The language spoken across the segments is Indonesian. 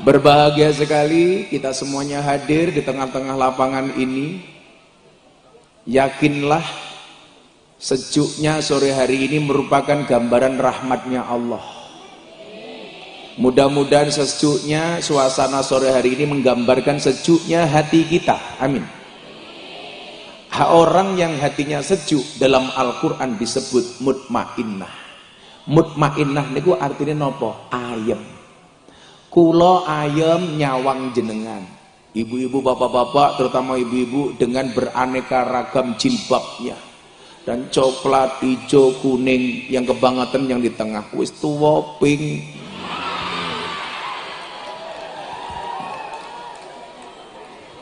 Berbahagia sekali kita semuanya hadir di tengah-tengah lapangan ini. Yakinlah sejuknya sore hari ini merupakan gambaran rahmatnya Allah. Mudah-mudahan sejuknya suasana sore hari ini menggambarkan sejuknya hati kita. Amin. Orang yang hatinya sejuk dalam Al-Quran disebut mutmainnah. Mutmainnah niku artinya nopo? Ayem. Kulo ayem nyawang jenengan. Ibu-ibu, bapak-bapak, terutama ibu-ibu dengan beraneka ragam jilbabnya dan coklat, hijau, kuning yang kebangetan yang di tengah wis tuwa pink.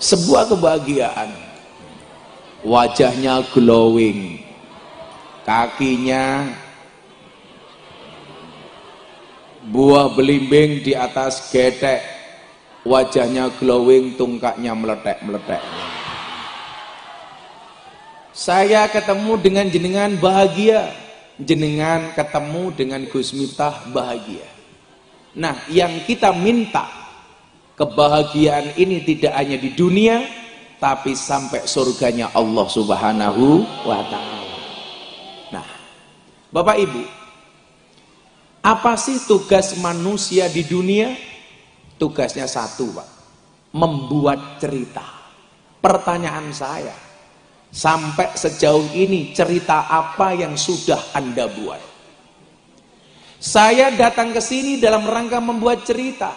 Sebuah kebahagiaan. Wajahnya glowing, kakinya buah belimbing di atas getek, wajahnya glowing, tungkaknya meletek-meletek. Saya ketemu dengan jenengan bahagia, jenengan ketemu dengan Gus Miftah bahagia. Nah, yang kita minta kebahagiaan ini tidak hanya di dunia, tapi sampai surganya Allah Subhanahu wa ta'ala. Nah, Bapak Ibu, apa sih tugas manusia di dunia? Tugasnya satu, Pak, membuat cerita. Pertanyaan saya, sampai sejauh ini cerita apa yang sudah Anda buat? Saya datang ke sini dalam rangka membuat cerita.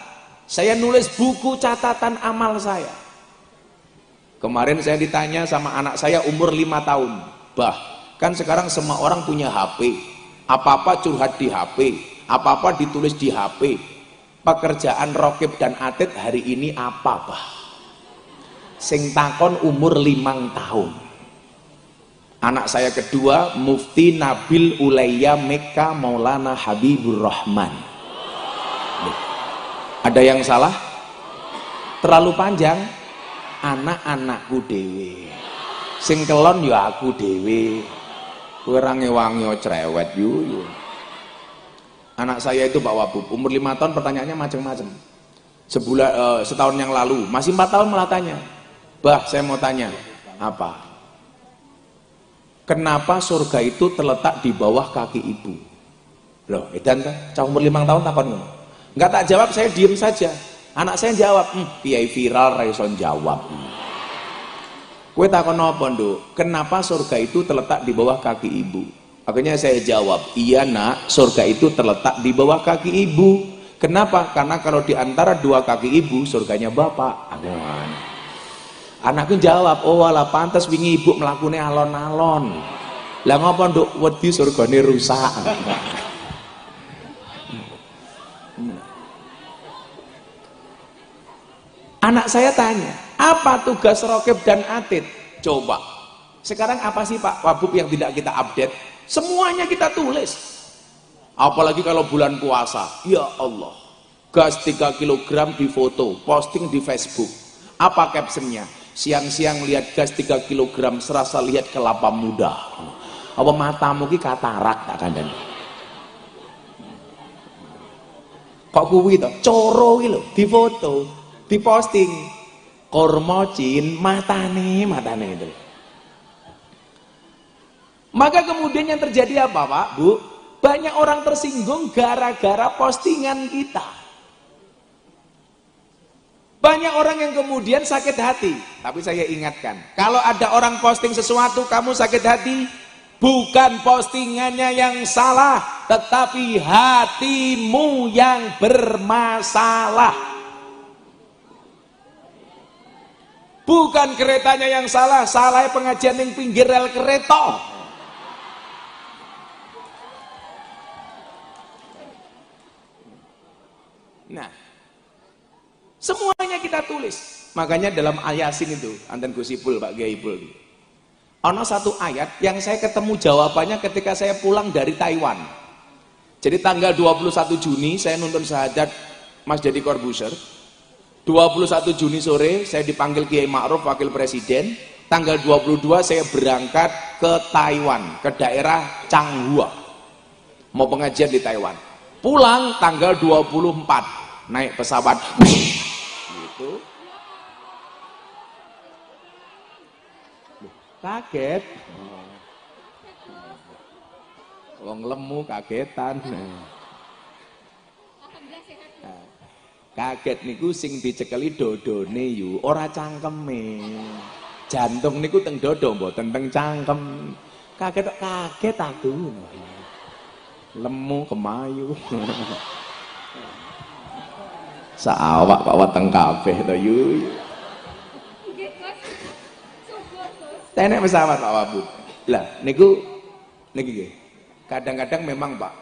Saya nulis buku catatan amal saya. Kemarin saya ditanya sama anak saya umur 5 tahun, "Bah, kan sekarang semua orang punya HP, apa-apa curhat di HP, apa-apa ditulis di HP. Pekerjaan Rokib dan Atid hari ini apa, Bah?" Sing takon umur 5 tahun. Anak saya kedua, Mufti Nabil Ulayya Mekka Maulana Habibur Rahman. Ada yang salah? Terlalu panjang? Anak-anakku dewe, sing kelon ya aku dewe, kowe ra ngewangi cerewet yu. Anak saya itu Pak Wabub, umur 5 tahun, pertanyaannya macam-macam. Setahun yang lalu, masih 4 tahun malah tanya, "Bah, saya mau tanya, apa? Kenapa surga itu terletak di bawah kaki ibu?" Loh, edan ta? Cah umur 5 tahun takon ngono. Enggak tak jawab, saya diem saja. Anak saya jawab, "Kiai viral ra iso jawab." Kowe takon apa, Nduk? Kenapa surga itu terletak di bawah kaki ibu? Akhirnya saya jawab, "Iya, Nak, surga itu terletak di bawah kaki ibu." Kenapa? Karena kalau di antara dua kaki ibu, surganya bapak. Anakku jawab, "Oh, alah pantes wingi ibu mlakune alon-alon. Lah ngapa, Nduk, wedi surgane rusak?" Anak saya tanya, apa tugas Rokib dan Atid? Coba, sekarang apa sih Pak Wabub yang tidak kita update? Semuanya kita tulis. Apalagi kalau bulan puasa, ya Allah, gas 3 kg di foto, posting di Facebook. Apa captionnya? Siang-siang lihat gas 3 kg, serasa lihat kelapa muda. Apa matamu ki katarak tak kandani? Kok kuwi to? Coro ki lho, di foto, diposting, kormocin matane itu. Maka kemudian yang terjadi apa, Pak, Bu? Banyak orang tersinggung gara-gara postingan kita. Banyak orang yang kemudian sakit hati. Tapi saya ingatkan, kalau ada orang posting sesuatu kamu sakit hati, bukan postingannya yang salah, tetapi hatimu yang bermasalah. Bukan keretanya yang salah, salahnya pengajian yang pinggir rel kereta. Nah, semuanya kita tulis. Makanya dalam Ayasin itu, anten Gusipul Pak Kiai Ipul, ada satu ayat yang saya ketemu jawabannya ketika saya pulang dari Taiwan. Jadi tanggal 21 Juni saya nonton syahadat Mas Deddy Corbuzier. 21 Juni sore saya dipanggil Kiai Ma'ruf Wakil Presiden. Tanggal 22 saya berangkat ke Taiwan, ke daerah Changhua, mau pengajian di Taiwan. Pulang tanggal 24 naik pesawat gitu. Kaget. Wong lemu kagetan. Kaget niku sing dicekeli dodone yu, ora cangkeme. Jantung niku teng dodo mboten teng cangkem. Kaget aku. Lemu kemayu. Saawak kok weteng kabeh to yu. Tenek pesawat Pak Wabud. Lah niku niki kadang-kadang memang Pak,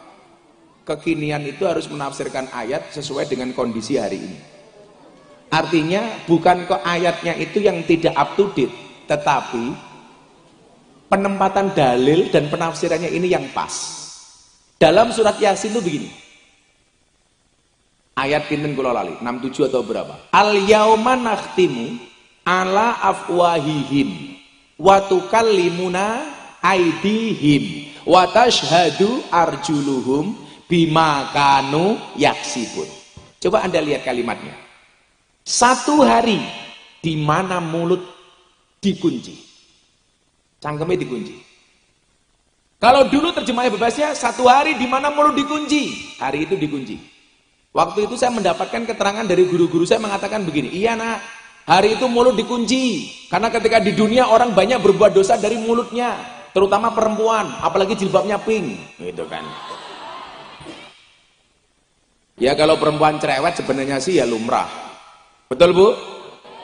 kekinian itu harus menafsirkan ayat sesuai dengan kondisi hari ini. Artinya bukan ke ayatnya itu yang tidak up to date, tetapi penempatan dalil dan penafsirannya ini yang pas. Dalam surat Yasin itu begini. Ayat pinten kula lali, 67 atau berapa? Al yauma nakhtimu ala afwahihim wa tukallimuna aydihim wa tashhadu arjuluhum bima kanu yaksibun. Coba Anda lihat kalimatnya. Satu hari di mana mulut dikunci. Cangkemnya dikunci. Kalau dulu terjemahnya bebasnya satu hari di mana mulut dikunci. Hari itu dikunci. Waktu itu saya mendapatkan keterangan dari guru-guru saya mengatakan begini, iya nak, hari itu mulut dikunci. Karena ketika di dunia orang banyak berbuat dosa dari mulutnya, terutama perempuan, apalagi jilbabnya pink, gitu kan. Ya kalau perempuan cerewet sebenarnya sih ya lumrah. Betul Bu?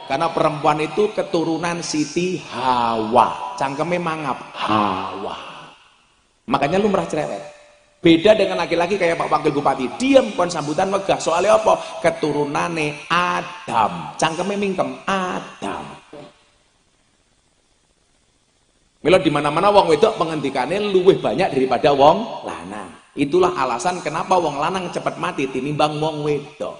Karena perempuan itu keturunan Siti Hawa. Cangkeme mangap, Hawa. Makanya lumrah cerewet. Beda dengan laki-laki kayak Pak Wakil Bupati, diam kon sambutan megah. Soalnya apa? Keturunane Adam. Cangkeme mingkem, Adam. Mila di mana-mana wong wedok pengendikane luwih banyak daripada wong lanang. Itulah alasan kenapa wong lanang cepat mati tinimbang wong wedok.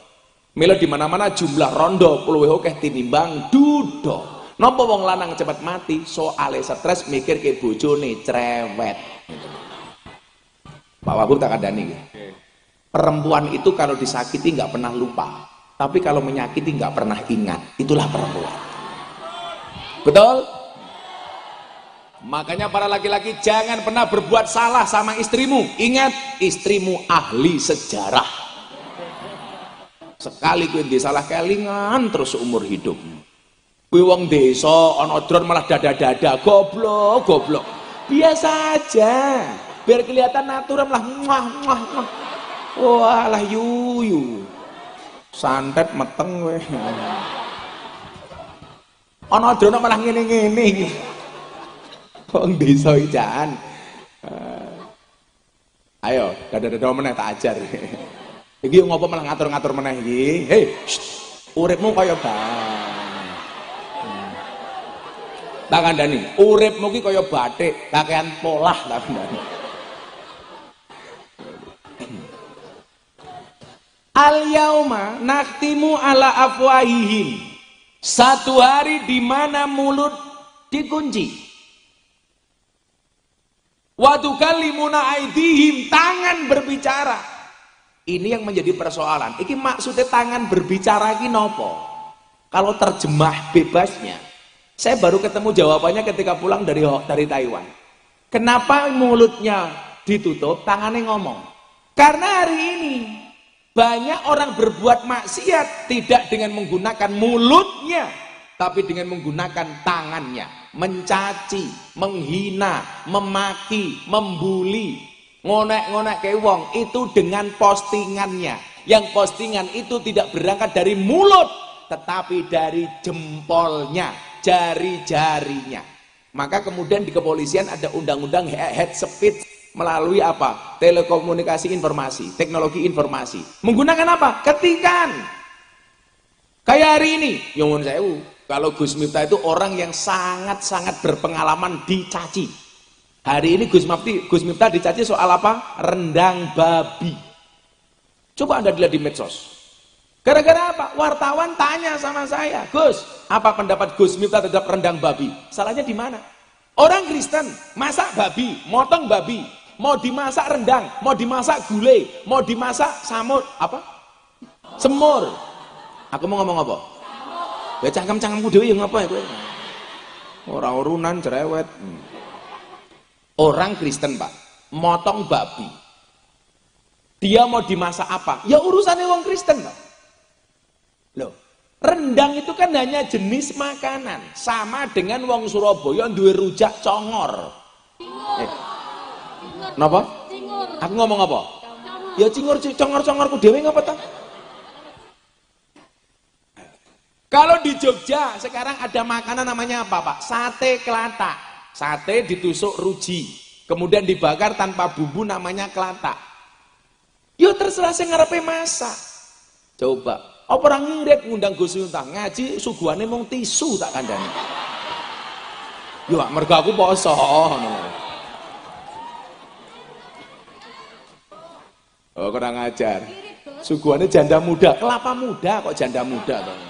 Mila di mana-mana jumlah rondo luwih akeh tinimbang duda. Napa wong lanang cepat mati? Soale stres mikir ke bojone cerewet. Pak Wabub tak kandani. Perempuan itu kalau disakiti nggak pernah lupa, tapi kalau menyakiti nggak pernah ingat. Itulah perempuan. Betul? Makanya para laki-laki jangan pernah berbuat salah sama istrimu. Ingat, istrimu ahli sejarah. Sekali kowe salah kelingan terus seumur hidup. Kowe wong desa ana dron malah dada-dada, goblok. Biasa aja. Biar kelihatan natural lah. Wah lah yuyu. Santet meteng kowe. Ana dron malah ngene-ngene iki. Wong desa ijaan. Ayo, dada-dada meneh tak ajar. Iki ngopo malah ngatur-ngatur meneh iki? Hei, uripmu kaya tak kandhani, uripmu ki kaya batik, kakean polah tak kandhani. Al yauma nakhtimu ala afwahihim. Satu hari di mana mulut dikunci. Wa tukallimuna aydihim, tangan berbicara. Ini yang menjadi persoalan. Iki maksudnya tangan berbicara iki nopo? Kalau terjemah bebasnya, saya baru ketemu jawabannya ketika pulang dari Taiwan. Kenapa mulutnya ditutup, tangannya ngomong? Karena hari ini banyak orang berbuat maksiat tidak dengan menggunakan mulutnya, tapi dengan menggunakan tangannya, mencaci, menghina, memaki, membuli, ngonek-ngonek ke wong, itu dengan postingannya. Yang postingan itu tidak berangkat dari mulut, tetapi dari jempolnya, jari-jarinya. Maka kemudian di kepolisian ada undang-undang head speech melalui apa? Telekomunikasi informasi, teknologi informasi. Menggunakan apa? Ketikan. Kayak hari ini, nyuwun sewu, kalau Gus Miftah itu orang yang sangat-sangat berpengalaman dicaci. Hari ini Gus Miftah dicaci soal apa? Rendang babi. Coba Anda lihat di medsos. Gara-gara apa? Wartawan tanya sama saya, Gus, apa pendapat Gus Miftah terhadap rendang babi? Salahnya di mana? Orang Kristen masak babi, motong babi, mau dimasak rendang, mau dimasak gulai, mau dimasak samut, apa? Semur. Aku mau ngomong apa? Ya cangkem-cangkemku dhewe ya ngapa ya kowe? Ora urunan cerewet. Orang Kristen, Pak, motong babi. Dia mau dimasak apa? Ya urusannya wong Kristen, Pak. Loh, rendang itu kan hanya jenis makanan, sama dengan wong Surabaya duwe rujak congor. Napa? Aku ngomong apa? Ya cingur congor-congorku dhewe ngapa ta? Kalau di Jogja sekarang ada makanan namanya apa, Pak? Sate kelatak. Sate ditusuk ruji, kemudian dibakar tanpa bumbu namanya kelatak. Yo terserah sing ngarepe masak. Coba, apa orang ngirit ngundang Gus Miftah ngaji suguhane mung tisu tak kandhani. Yo mergo aku poso ngono. Oh, kurang ajar. Suguhane janda muda, kelapa muda kok janda muda toh.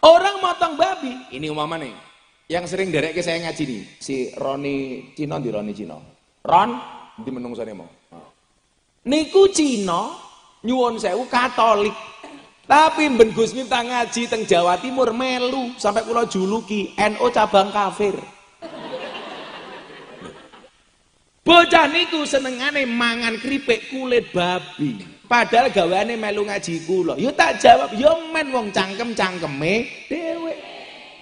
Orang motong babi, ini umpama nih, yang sering derek ke saya ngaji nih, si Roni Cino di Roni Cino. Ron di menungsane mau. Niku Cino nyuwun sewu Katolik. Tapi ben Gus Miftah ngaji teng Jawa Timur melu sampai kula juluki NU cabang kafir. Bocah niku senengane mangan kripik kulit babi. Padahal gaweane melu ngaji kula. Yo tak jawab, yo men wong cangkem-cangkeme dhewe.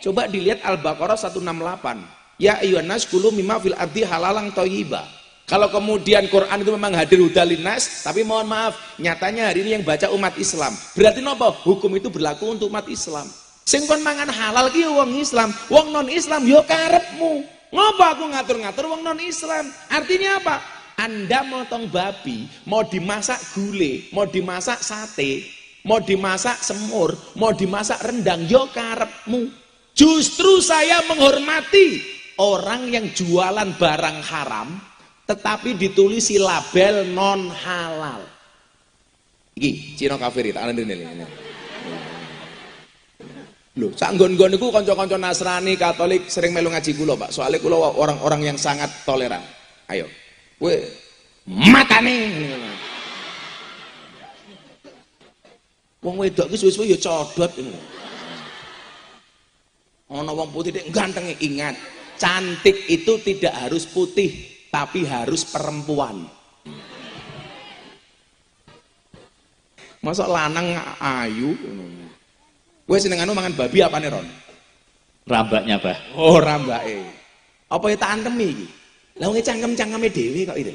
Coba dilihat Al-Baqarah 168. Ya ayyuhannas kulu mimma fil ardi halalang thayyiba. Kalau kemudian Quran itu memang hadir hudalinas, tapi mohon maaf, nyatanya hari ini yang baca umat Islam. Berarti napa? Hukum itu berlaku untuk umat Islam. Sing kon mangan halal ki wong Islam, wong non Islam yo karepmu. Ngopo aku ngatur-ngatur wong non Islam? Artinya apa? Anda motong babi, mau dimasak gulai, mau dimasak sate, mau dimasak semur, mau dimasak rendang, yo karepmu. Justru saya menghormati orang yang jualan barang haram, tetapi ditulisi label non halal. Iki Cino kafir, tak andene ini. Loh, sak nggon-nggon niku kanca-kanca Nasrani, Katolik sering melu ngaji kula, Pak. Soalnya kula orang-orang yang sangat toleran. Ayo. Kowe matane. Wong wedok ki suwe-suwe ya codot ngono. Ana wong putih nek ganteng, ingat, cantik itu tidak harus putih, tapi harus perempuan. Masa lanang ayu ngono. Kowe senengane mangan babi apane, Ron? Rambaknya, Bah. Oh, rambake. Apa ya tak antemi iki? Lah wong cangkem-cangkeme dhewe kok itu.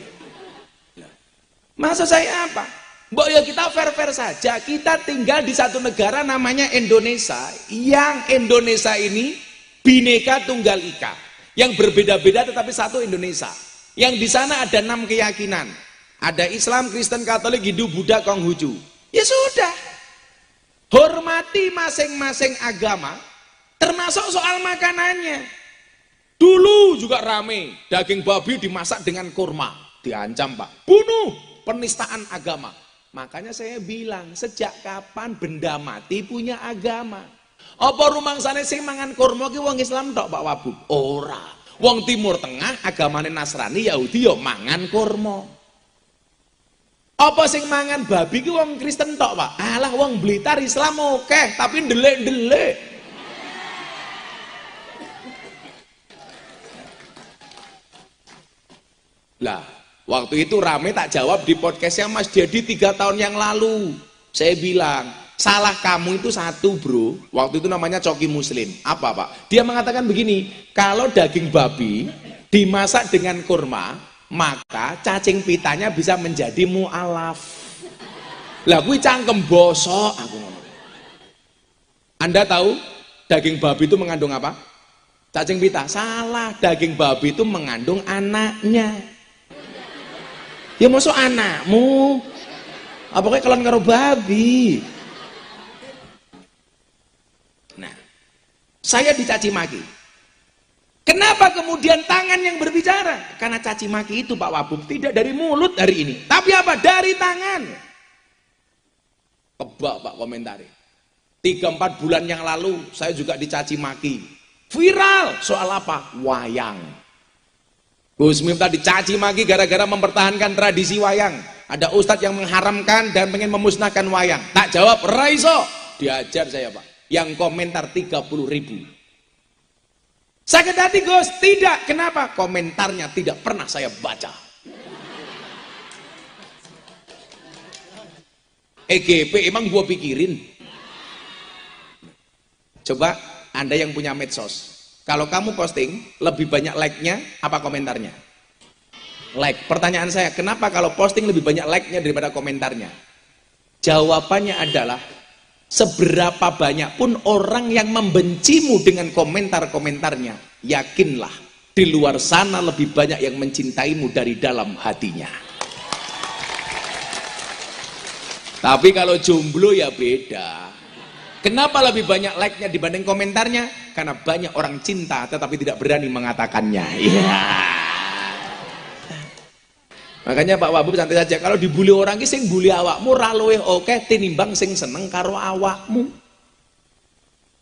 Maksud saya apa? Mbok ya kita fair-fair saja. Kita tinggal di satu negara namanya Indonesia. Yang Indonesia ini Bhinneka Tunggal Ika. Yang berbeda-beda tetapi satu Indonesia. Yang di sana ada 6 keyakinan. Ada Islam, Kristen, Katolik, Hindu, Buddha, Konghucu. Ya sudah. Hormati masing-masing agama, termasuk soal makanannya. Dulu juga rame, daging babi dimasak dengan kurma. Diancam, Pak. Bunuh, penistaan agama. Makanya saya bilang, sejak kapan benda mati punya agama? Apa rumangsane sing mangan kurma ki wong Islam tok, Pak Wabub? Ora. Wong Timur Tengah agamane Nasrani, Yahudi ya mangan kurma. Apa sing mangan babi ki wong Kristen tok, Pak? Alah wong Blitar Islam oke, tapi ndelik-ndelik. Lah, waktu itu rame tak jawab di podcastnya Mas Dedi 3 tahun yang lalu. Saya bilang, salah kamu itu satu, bro. Waktu itu namanya Coki Muslim. Apa, Pak? Dia mengatakan begini, kalau daging babi dimasak dengan kurma, maka cacing pitanya bisa menjadi mu'alaf. Lah, gue cangkem bosok. Aku ngomong. Anda tahu daging babi itu mengandung apa? Cacing pita. Salah, daging babi itu mengandung anaknya. Ya masuk anakmu. Apa kayak kalian karo babi? Nah, saya dicaci maki. Kenapa kemudian tangan yang berbicara? Karena caci maki itu Pak Wabub tidak dari mulut hari ini, tapi apa? Dari tangan. Kebak Pak komentari. 3-4 bulan yang lalu saya juga dicaci maki. Viral soal apa? Wayang. Gus Miftah dicaci maki gara-gara mempertahankan tradisi wayang. Ada ustadz yang mengharamkan dan pengen memusnahkan wayang. Tak jawab, raiso. Diajar saya Pak. Yang komentar 30.000. Sakit hati Gus? Tidak. Kenapa? Komentarnya tidak pernah saya baca. EGP emang gua pikirin. Coba Anda yang punya medsos. Kalau kamu posting, lebih banyak like-nya apa komentarnya? Like. Pertanyaan saya, kenapa kalau posting lebih banyak like-nya daripada komentarnya? Jawabannya adalah, seberapa banyak pun orang yang membencimu dengan komentar-komentarnya, yakinlah, di luar sana lebih banyak yang mencintaimu dari dalam hatinya. Tapi kalau jomblo ya beda. Kenapa lebih banyak like-nya dibanding komentarnya? Karena banyak orang cinta tetapi tidak berani mengatakannya. Iya. Makanya Pak Wabub santai saja. Kalau dibully orang ki sing bully awakmu ra luwih oke tinimbang sing seneng karo awakmu.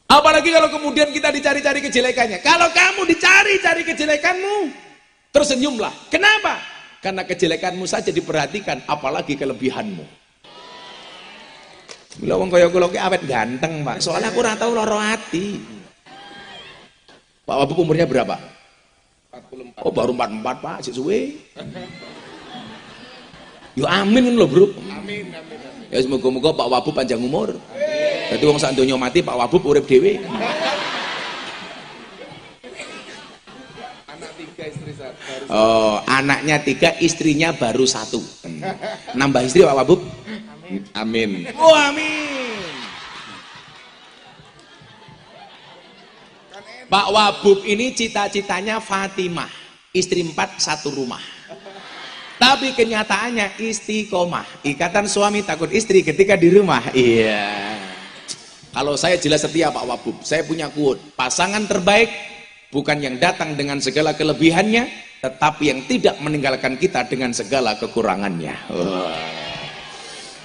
Apalagi kalau kemudian kita dicari-cari kejelekannya. Kalau kamu dicari-cari kejelekanmu, tersenyumlah. Kenapa? Karena kejelekanmu saja diperhatikan, apalagi kelebihanmu. Lha wong kaya kula ki awet ganteng, Pak. Soalnya aku ora tau lara ati. Pak Wabub umurnya berapa? 44. Oh, baru 44, Pak. Sik suwe. Yo amin lho, Bro. Amin, amin. Ya semoga-moga Pak Wabub panjang umur. Amin. Dadi wong sak donya mati Pak Wabub urip dhewe. Anak 3, istri 1. Oh, anaknya 3, istrinya baru 1. Nambah istri Pak Wabub? Amin. Oh, amin. Pak Wabub ini cita-citanya Fatimah, istri 4 1 rumah. Tapi kenyataannya istiqomah, ikatan suami takut istri ketika di rumah. Iya. Kalau saya jelas setia Pak Wabub, saya punya quote, pasangan terbaik bukan yang datang dengan segala kelebihannya, tetapi yang tidak meninggalkan kita dengan segala kekurangannya.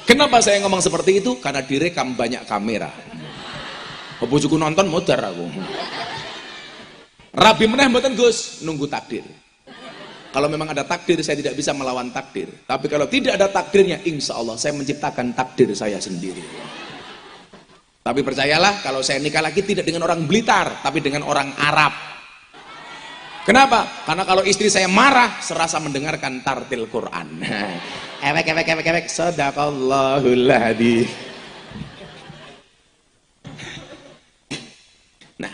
Kenapa saya ngomong seperti itu? Karena direkam banyak kamera. Bojoku nonton modar aku. Rabi meneh mboten Gus, nunggu takdir. Kalau memang ada takdir, saya tidak bisa melawan takdir. Tapi kalau tidak ada takdirnya, insya Allah saya menciptakan takdir saya sendiri. Tapi percayalah, kalau saya nikah lagi tidak dengan orang Blitar, tapi dengan orang Arab. Kenapa? Karena kalau istri saya marah, serasa mendengarkan tartil Quran. Ewek, sadaqallahul adzim. Nah,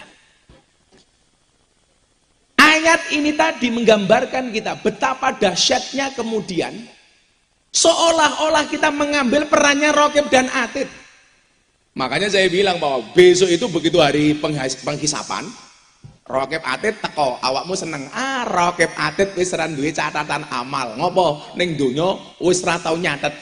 ayat ini tadi menggambarkan kita betapa dahsyatnya kemudian seolah-olah kita mengambil perannya Raqib dan Atid. Makanya saya bilang bahwa besok itu begitu hari penghisapan, Raqib Atid teko, awakmu seneng. Raqib Atid wis ora duwe catatan amal. Ngopo? Ning donya wis ora tau nyatet.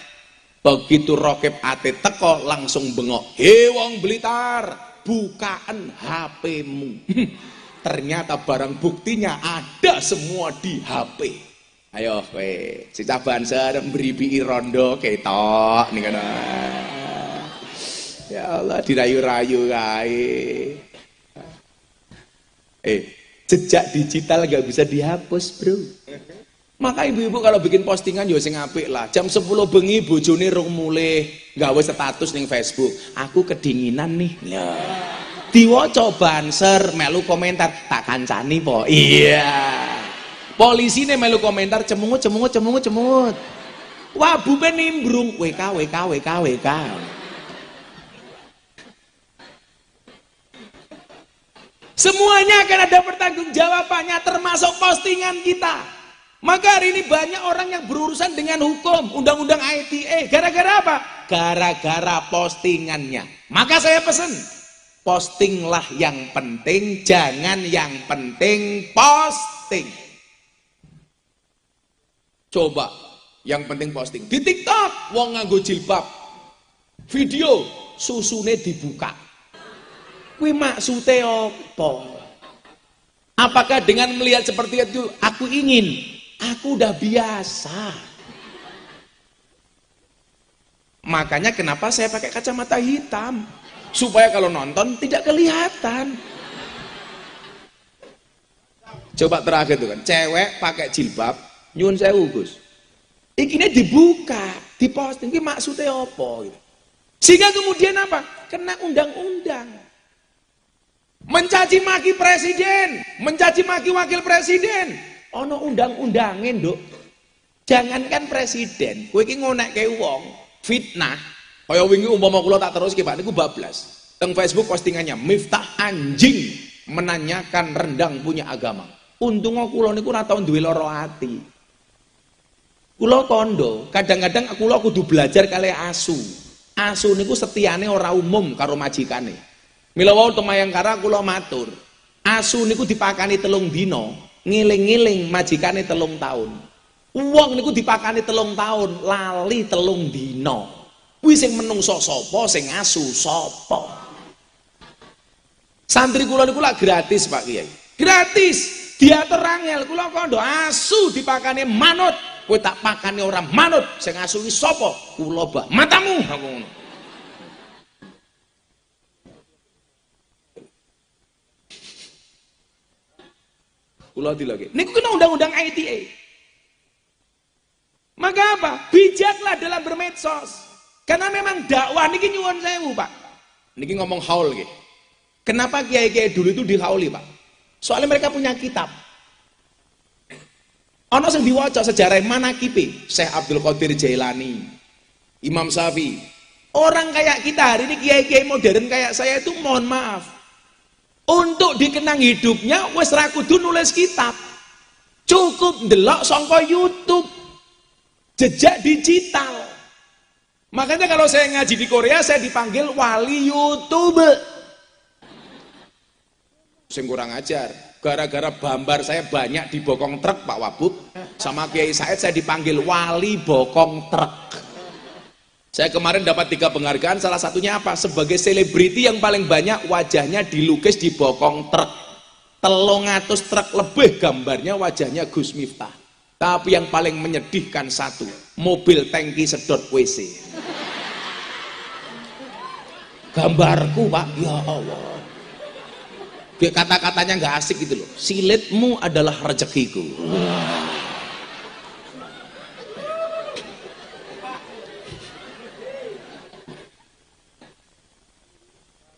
Begitu Raqib Atid teko langsung bengok. He wong Blitar, bukaan HP-mu. Ternyata barang buktinya ada semua di HP. Ayo kowe, cicah banser mripi rondo ketok ning kana. Ya Allah dirayu-rayu kae. Jejak digital gak bisa dihapus, Bro. Maka ibu-ibu kalau bikin postingan ya sing apik lah. Jam 10 bengi bojone rung mulih gawe status ning Facebook. Aku kedinginan nih. Ya. Diwaca banser melu komentar, tak kancani po. Iya. Polisine melu komentar cemungut. Wah, bupe nimbrung WK. Semuanya akan ada pertanggungjawabannya, termasuk postingan kita. Maka hari ini banyak orang yang berurusan dengan hukum, undang-undang ITE. Gara-gara apa? Gara-gara postingannya. Maka saya pesan, postinglah yang penting, jangan yang penting posting. Coba, yang penting posting. Di TikTok, wong nganggo jilbab, video susune dibuka. Kuwi maksude apa? Apakah dengan melihat seperti itu aku ingin? Aku udah biasa. Makanya kenapa saya pakai kacamata hitam? Supaya kalau nonton tidak kelihatan. Coba terakhir tuh kan, cewek pakai jilbab, nyuwun sewu Gus. Ikine dibuka, diposting, iki maksudnya apa gitu. Sehingga kemudian apa? Kena undang-undang. Mencaci maki presiden, mencaci maki wakil presiden. Ono undang-undangin, Nduk. Jangankan presiden, kowe iki ngonekke wong, fitnah. Kaya wingi umpama kula tak teruske Pak niku bablas. Teng Facebook postingannya Miftah anjing menanyakan rendang punya agama. Untungnya kula niku ora tau duwe lara ati. Kula kondo, kadang-kadang kula kudu belajar kali asu. Asu niku setiane ora umum karo majikane. Mila wau Temayangkara kula matur. Asu niku dipakani 3 dina, ngiling-ngiling majikane 3 tahun. Wong niku dipakani 3 tahun, lali 3 dina. Kuwi sing menungso sapa, sing asu sapa? Santri kula niku lak gratis Pak Kiai. Gratis. Diatur rangel kula kondo asu dipakani manut. Kowe tak pakani orang manut, sing asu iki sapa? Kula bak matamu aku ngono. Kula dilagi. Niku kena undang-undang ITE. Maka apa? Bijaklah dalam bermedsos. Karena memang dakwah niki nyuwun sewu, Pak. Niki ngomong haul nggih. Kenapa kiai-kiai dulu itu dihauli, Pak? Soalnya mereka punya kitab. Ono sing diwaca sejarah manakibe Syekh Abdul Qadir Jailani, Imam Syafi'i. Orang kayak kita hari ini kiai-kiai modern kayak saya itu mohon maaf. Untuk dikenang hidupnya wis ra kudu nulis kitab. Cukup ndelok saka YouTube. Jejak digital. Makanya kalau saya ngaji di Korea saya dipanggil wali YouTube. Sing kurang ajar. Gara-gara bambar saya banyak di bokong truk Pak Wabub, sama Kiai Said saya dipanggil wali bokong truk. Saya kemarin dapat 3 penghargaan, salah satunya apa? Sebagai selebriti yang paling banyak wajahnya dilukis di bokong truk. 300 truk lebih gambarnya wajahnya Gus Miftah. Tapi yang paling menyedihkan satu, mobil tangki sedot WC. Gambarku Pak, ya Allah. Kata-katanya nggak asik gitu loh. Silitmu adalah rezekiku.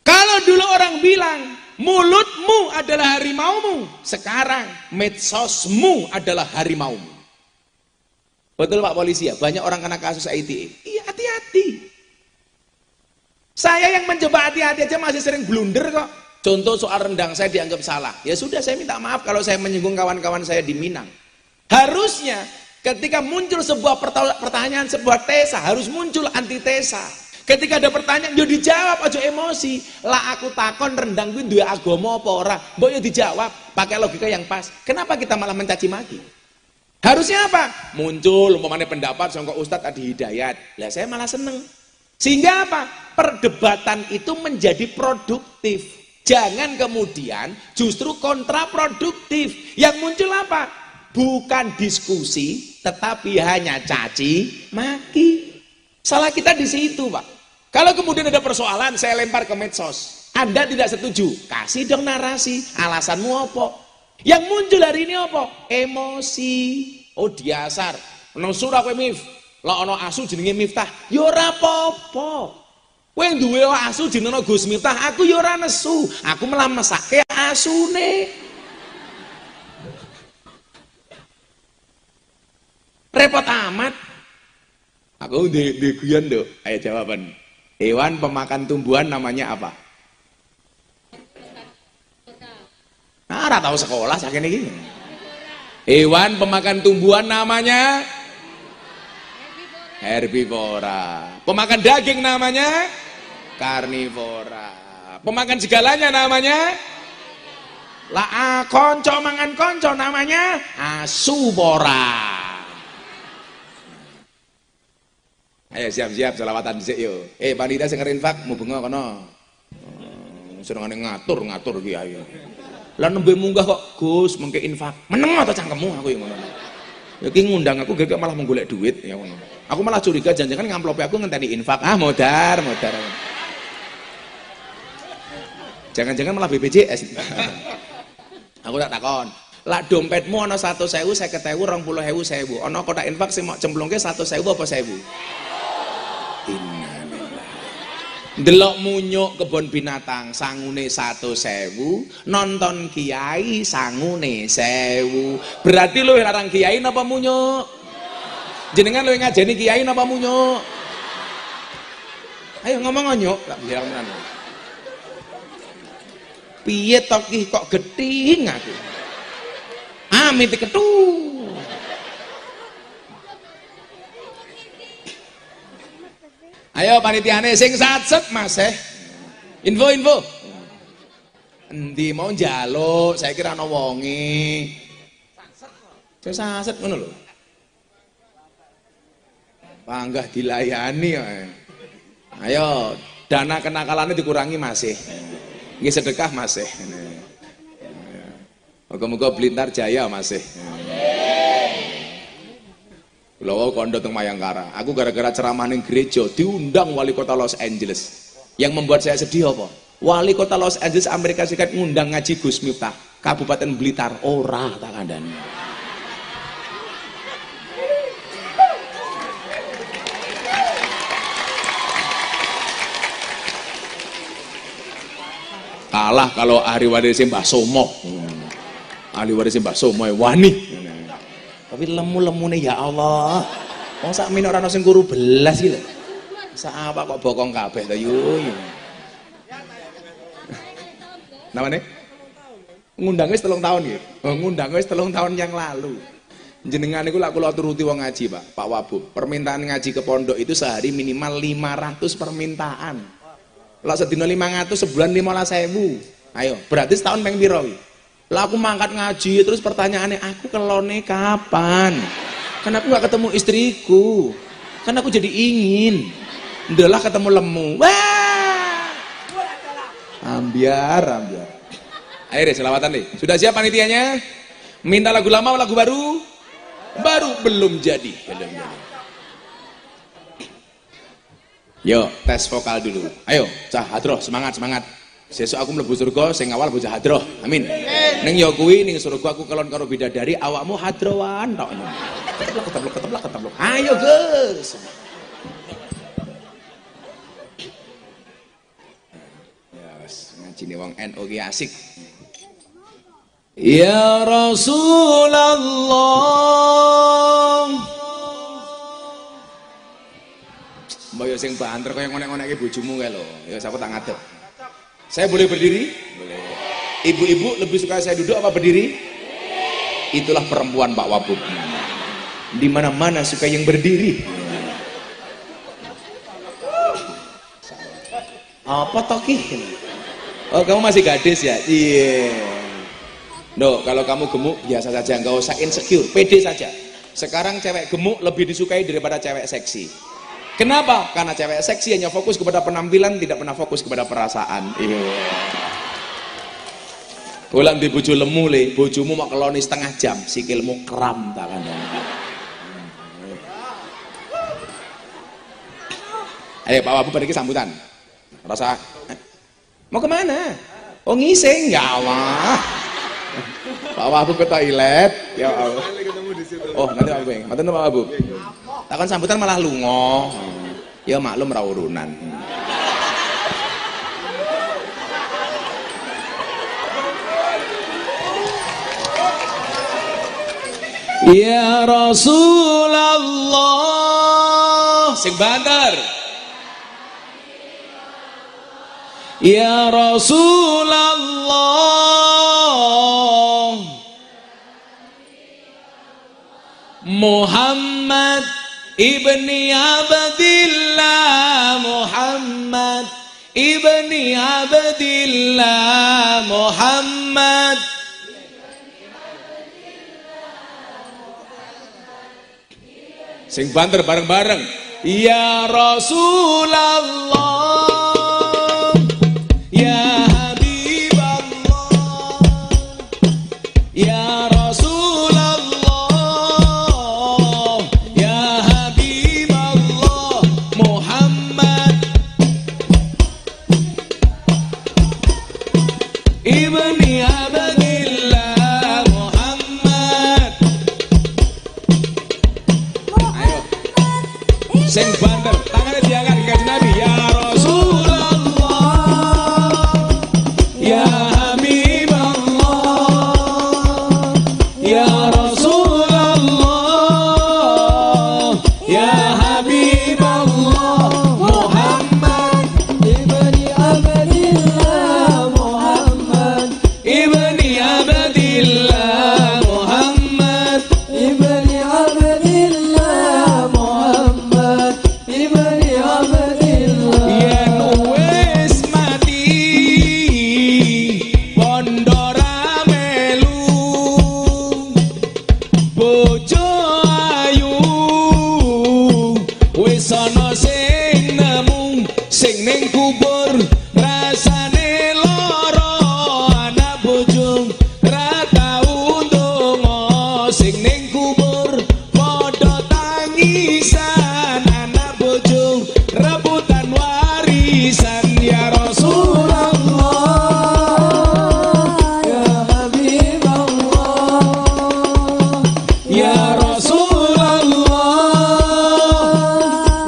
Kalau dulu orang bilang mulutmu adalah harimaumu, sekarang medsosmu adalah harimaumu. Betul Pak Polisi ya? Banyak orang kena kasus ITE. Iya, hati-hati. Saya yang mencoba hati-hati aja masih sering blunder kok. Contoh soal rendang saya dianggap salah. Ya sudah, saya minta maaf kalau saya menyinggung kawan-kawan saya di Minang. Harusnya ketika muncul sebuah pertanyaan, sebuah tesa, harus muncul antitesa. Ketika ada pertanyaan, yo dijawab aja emosi. Lah aku takon rendang kuwi duwe agama apa ora? Mbok yo dijawab pakai logika yang pas. Kenapa kita malah mencaci maki? Harusnya apa? Muncul umpamanya pendapat sangka Ustadz Adi Hidayat. Lah saya malah seneng. Sehingga apa? Perdebatan itu menjadi produktif. Jangan kemudian justru kontraproduktif. Yang muncul apa? Bukan diskusi, tetapi hanya caci maki. Salah kita di situ, Pak. Kalau kemudian ada persoalan, saya lempar ke medsos. Anda tidak setuju, kasih dong narasi. Alasanmu apa? Yang muncul hari ini apa? Emosi. Oh diasar. Nang surah kowe Mif. Lah ana asu jenenge Miftah. Ya ora apa-apa. Kowe duwe asu jenenge Gus Miftah, aku ya ora nesu. Aku malah mesake asune. Repot amat. Aku di guyon lho. Ayo jawaban. Hewan pemakan tumbuhan namanya apa? Nah, ora tahu sekolah saking iki. Hewan pemakan tumbuhan namanya herbivora. Pemakan daging namanya karnivora. Pemakan segalanya namanya konco mangan konco namanya asupora. Ayo siap-siap selawatan dhisik yo. Panitia sing ngerinfak mubeng kono. Senengane ngatur-ngatur ki ayo. Lah nembe munggah kok Gus mengke infak. Meneng ta cangkemmu aku yo ngono. Ya ki ngundang aku gek malah menggolek duit ya ngono. Aku malah curiga jangan-jangan ngamplope aku ngenteni infak. Ah modar. Jangan-jangan malah BPJS. Aku tak takon. Lah dompetmu ana 100.000, 50.000, 20.000, 1.000. Ana kotak infak sing mok cemplungke 100.000 apa 1.000? Delok munyuk kebon binatang sangune 100.000, nonton kiai sangune 1.000. Berarti luwih larang kiai napa munyuk? Jenengan luwih ngajeni kiai napa munyuk? Ayo ngomong nyuk, tak bilang tenan. Piye to ki kok gething aku? Amit ketu. Ayo panitiane sing satset Mas info endi mau njaluk saya kira ana wonge sing satset ngono lho panggah dilayani kok ayo dana kenakalannya dikurangi Mas nggih sedekah Mas moga-moga Blitar jaya Mas Kula wau kondo teng Mayangkara. Aku gara-gara ceramah ning gereja diundang wali kota Los Angeles. Yang membuat saya sedih apa? Wali kota Los Angeles Amerika Serikat ngundang ngaji Gus Miftah, Kabupaten Blitar ora tak kandhani. Kalah kalau ahli waris Mbah Somo. Ahli waris Mbah Somo wani. Tapi lemu-lemune ya Allah. Wong sak min ora ana sing kuru belas iki lho. Sak apa kok bokong kabeh to yo. Namane? Ngundang wis 3 tahun nggih. Oh, ngundang wis 3 tahun yang lalu. Jenengan niku lak kula turuti wong ngaji, Pak Wabub. Permintaan ngaji ke pondok itu sehari minimal 500 permintaan. Lah sedina 500 sebulan 15.000. Ayo, berarti setahun ping piro iki? Lah aku mangkat ngaji terus pertanyaannya aku kelone kapan? Kan aku gak ketemu istriku. Kan aku jadi ingin. Ndelah ketemu lemu. Wah. Ambiar. Ayo deh selawatan deh. Sudah siap panitianya? Minta lagu lama atau lagu baru? Baru belum jadi. Yo, tes vokal dulu. Ayo, Cah Hadroh semangat. Sesuk aku mlebu surga sing awal bocah hadroh. Amin. Ning ya kuwi ning surga aku kelon karo bidadari awakmu hadrowan tok. Keteblok. Ayo, Gus. Ya wis ngajine wong NU ki asik. Ya Rasulullah. Mbok yo sing banter kaya ngonek-ngonekke bojomu kae lho. Ya sapa tak ngadep. Saya boleh berdiri? Boleh. Ibu-ibu lebih suka saya duduk apa berdiri? Itulah perempuan Pak Wabub. Di mana-mana suka yang berdiri. Apa toki? Oh, kamu masih gadis ya? Iya. No, kalau kamu gemuk biasa saja, nggak usah insecure, pede saja. Sekarang cewek gemuk lebih disukai daripada cewek seksi. Kenapa? Karena cewek seksi hanya fokus kepada penampilan, tidak pernah fokus kepada perasaan. Iya. Ulang di bojo lemu le, bojomu mau keloni setengah jam, sikilmu kram tak kan. Ayo Pak Wabu balik sambutan. Rasa mau kemana? Oh ngising ya Allah. Pak Wabu ke toilet. Ya Allah. Oh nanti Pak Wabu. Mantan Pak Wabu. Takkan sambutan malah lungo. Ya maklum ra urunan. Ya Rasulullah sing banter. Ya Rasulullah Muhammad ibni Abdillah Muhammad ibni Abdillah Muhammad sing banter bareng-bareng. Ya Rasulullah ya Habiballah ya Rasulullah ya Habiballah Muhammad ibni Abdillah Muhammad kubur rasane loro anak bojo ra tau ndonga sing ning kubur padha tangisan anak bojo rebutan warisan ya Rasulullah ya Habibullah ya Rasulullah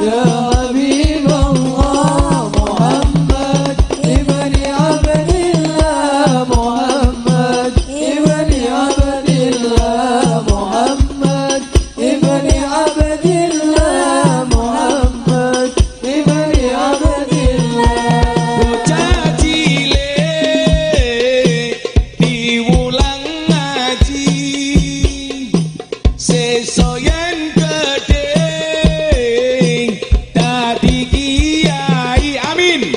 ya Habibullah Muhammad ibni Abdillah Muhammad ibni Abdillah Muhammad ibni Abdillah Muhammad ibni Abdillah bocah cilik diwulang ngaji sesuk yen gedhe dadi kiai amin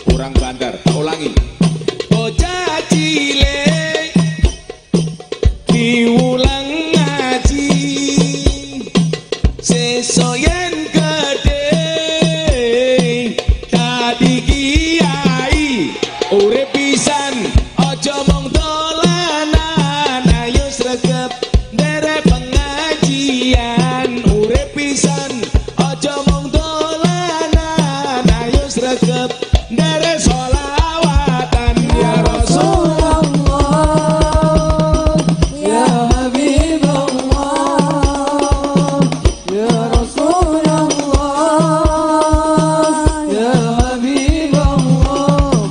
kurang banter ulangi bocah cilik diulang ngaji sesuk yen gedhe dadi kiai urip pisan aja mung dolanan ayo sregep nderek pengajian urip pisan aja mung dolanan ayo sregep nderek sholawatan ya Rasulullah ya Habibullah ya Rasulullah ya Habibullah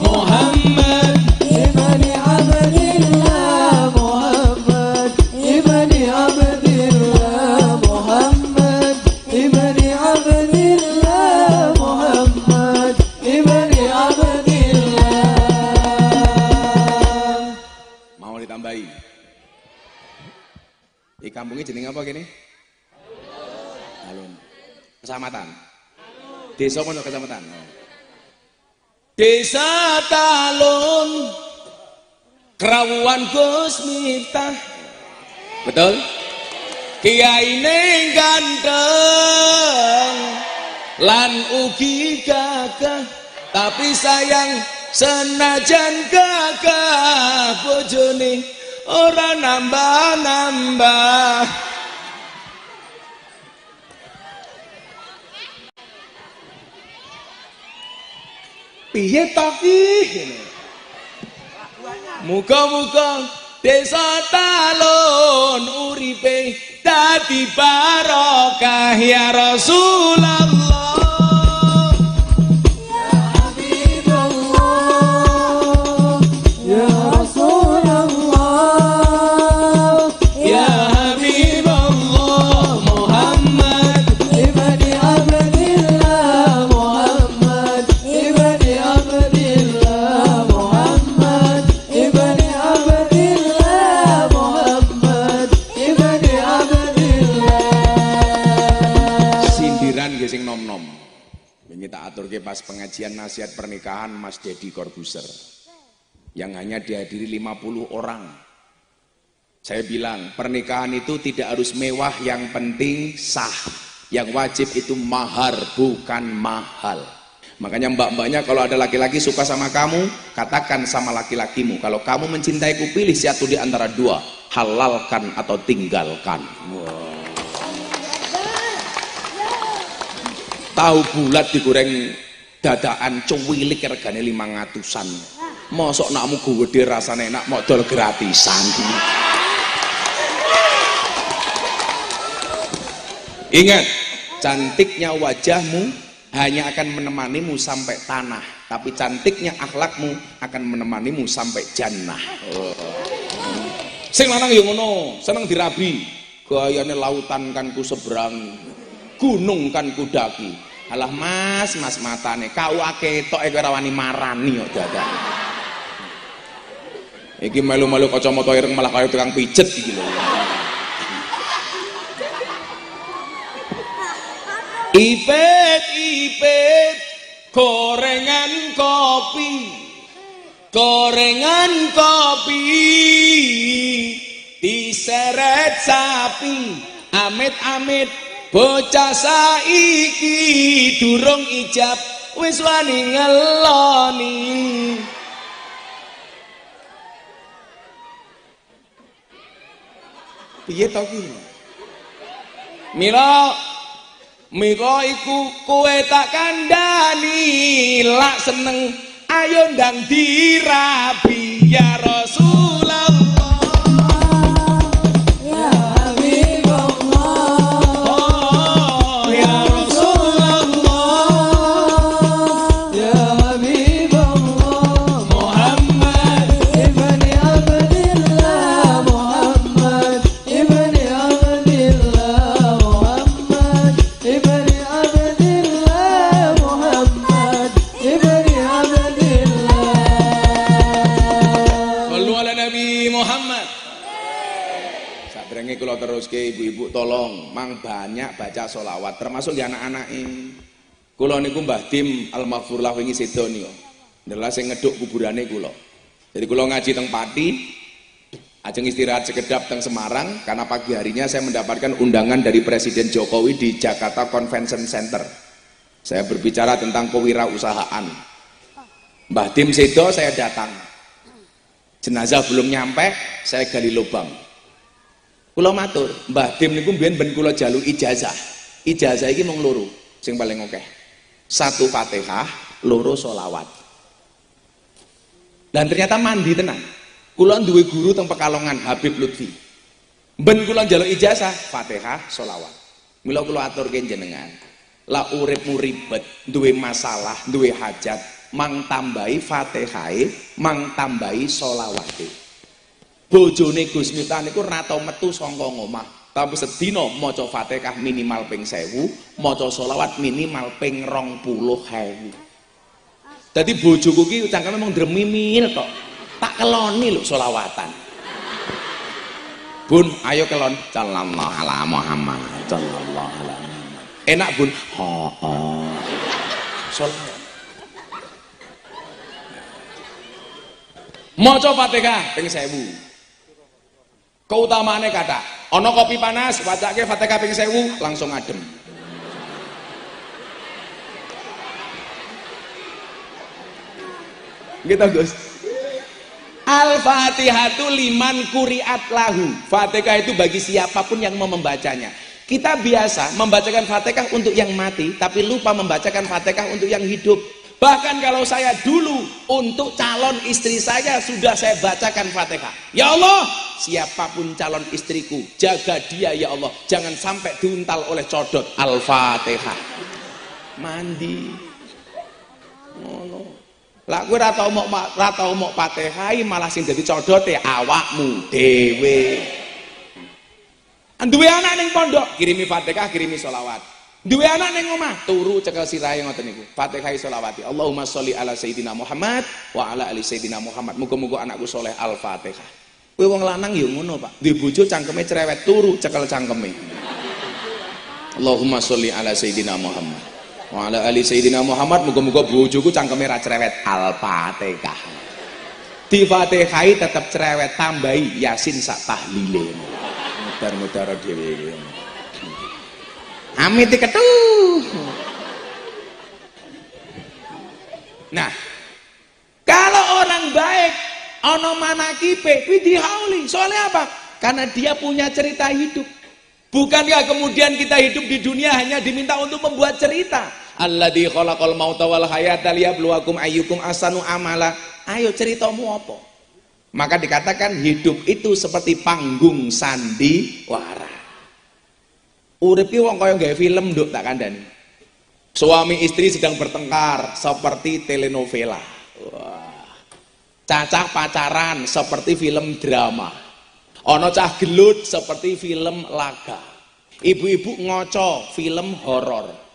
Muhammad ibni Abdillah Muhammad ibni Abdillah Muhammad ibni Abdillah Muhammad ibni Abdillah mau ditambahi di kampungnya jeneng apa gini? Alun kecamatan desa mana kecamatan? Desa Talun Krawuan Gus Miftah betul? Kiai ning ganteng lan ugi gagah tapi sayang senajan gagah bojone ora nambah-nambah piye ta ki muga-muga desa Talun uripe dadi barokah ya Rasulullah ya Habibullah ya Rasulullah ya Habibullah Muhammad ibni Abdillah Muhammad ibni Abdillah Muhammad ibni Abdillah Muhammad ibni Abdillah sindiran nggih sing nom-nom wingi tak aturke pas pengajian nasihat pernikahan Mas Dedi Corbuzier yang hanya dihadiri 50 orang. Saya bilang pernikahan itu tidak harus mewah, yang penting sah. Yang wajib itu mahar bukan mahal. Makanya mbak-mbaknya kalau ada laki-laki suka sama kamu, katakan sama laki-lakimu, kalau kamu mencintaiku pilih satu di antara dua, halalkan atau tinggalkan. Wow. Tahu bulat digoreng dadaan cuwilik regane 500-an. Mosok nakmu gede rasane enak modal gratisan. Ingat, cantiknya wajahmu hanya akan menemanimu sampai tanah, tapi cantiknya akhlakmu akan menemanimu sampai jannah. Sing lanang yo ngono, seneng dirabi. Gayane lautan kan ku seberang, gunung kan ku daki. Alah mas matane kau ketok kowe ora wani marani kok dadak. Iki melu-melu kacamata ireng malah kaya tukang pijet iki lho. Ipet gorengan kopi diseret sapi amit-amit bocah saiki durung ijab wis wani ngeloni. Piye to ki? Mila iku kowe tak kandhani lak seneng ayo ndang dirabi ya Rasulullah. Ya Habibullah, Ya Rasulullah, Ya Habibullah, Muhammad ibni Abdillah, Muhammad ibni Abdillah, Muhammad ibni Abdillah, Muhammad ibni Abdillah. Sallu ala Nabi Muhammad. Sabrenge kula teruske ibu-ibu tolong mang banyak baca sholawat termasuk di anak-anak ini. Kula niku Mbah Dim Al-Maghfurlah wingi sedo niku. Ndelah sing ngeduk kuburane kula. Jadi kula ngaji teng Pati, ajeng istirahat sekedap teng Semarang karena pagi harinya saya mendapatkan undangan dari Presiden Jokowi di Jakarta Convention Center. Saya berbicara tentang kewirausahaan. Mbah Dim sedo saya datang. Jenazah belum nyampe, saya gali lubang. Kula matur, Mbah Dim niku mbiyen ben kula jaluk ijazah. Ijazah iki mung loro, sing paling akeh. 1 Fatihah, 2 sholawat. Dan ternyata mandi tenan. Kula duwe guru teng Pekalongan, Habib Lutfi. Ben kula njaluk ijazah, Fatihah, sholawat. Mila kula aturke jenengan. La uripmu ribet, duwe masalah, duwe hajat, mang tambahi Fatihahe, mang tambahi sholawate. Bojone Gus Miftah niku ora tau metu saka omah, tapi sedina maca Fatihah minimal ping 1000, maca sholawat minimal ping 20.000. Dadi bojoku ki cangkeme mung dremimil tok. Tak keloni lho sholawatan. Bun, ayo kelon sallallahu ala Muhammad sallallahu alaihi wasallam. Enak Bun? Sholawat. Maca Fatihah ping 1000. Keutamaannya kata, ono kopi panas, wacake Fatihah ping 1000 langsung adem. Gitu Gus. Al-Fatihatu liman kuriat lahu. Fatihah itu bagi siapapun yang mau membacanya. Kita biasa membacakan Fatihah untuk yang mati, tapi lupa membacakan Fatihah untuk yang hidup. Bahkan kalau saya dulu untuk calon istri saya sudah saya bacakan Fatihah. Ya Allah, siapapun calon istriku, jaga dia ya Allah, jangan sampai diuntal oleh codot. Al-Fatihah. Mandi. Ngono. Lah kowe ora tau mok Fatihah malah sing dadi codote awakmu dhewe. Duwe anak ning pondok, kirimi Fatihah, kirimi sholawat. Duwe anak ning omah, turu cekel sirahe ngoten niku. Fatihah sholawati. Allahumma sholli ala sayyidina Muhammad wa ala ali sayyidina Muhammad. Muga-muga anakku soleh Al-Fatihah. Kowe wong lanang ya ngono, Pak. Duwe bojo cangkeme cerewet, turu cekel cangkeme. Allahumma sholli ala sayyidina Muhammad wa ala ali sayyidina Muhammad. Muga-muga bojoku cangkeme ra cerewet. Al-Fatihah. Di Fatihah tetep cerewet, tambahi Yasin sak tahlile. Mutar-mutar dhewe. Amit diketuh. Nah, kalau orang baik ono manakibe kuwi dihauli. Soalnya apa? Karena dia punya cerita hidup. Bukankah kemudian kita hidup di dunia hanya diminta untuk membuat cerita? Alladzi khalaqal mauta wal hayata liyabluwakum ayyukum ahsanu amala. Ayo ceritamu apa? Maka dikatakan hidup itu seperti panggung sandiwara. Urip ki wong kaya gawe film nduk tak kandhani. Suami istri sedang bertengkar seperti telenovela. Wah. Cacah pacaran seperti film drama. Ana cah gelut seperti film laga. Ibu-ibu ngoco film horor.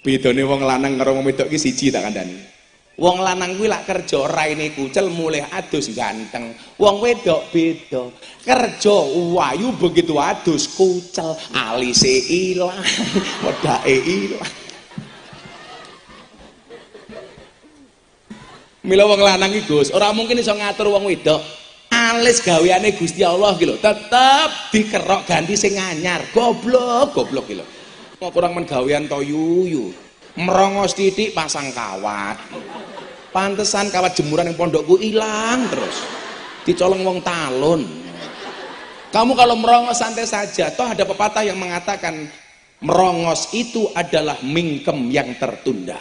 Bedane wong lanang karo wong wedok ki siji tak kandhani. Wong lanang kuwi lak kerja raine kucel mulih adus ganteng. Wong wedok beda. Kerja wayu begitu adus kucel, alise ilang, wedake ilang. Mila wong lanang iki Gus, ora mungkin iso ngatur wong wedok. alis gaweane Gusti Allah gitu tetep dikerok ganti sing anyar. Goblok gitu. Mau kurang men gawean to yuyu. Merongos titik pasang kawat. Pantesan kawat jemuran yang pondokku hilang terus. Dicolong wong talun. Kamu kalau merongos santai saja. Toh ada pepatah yang mengatakan merongos itu adalah mingkem yang tertunda.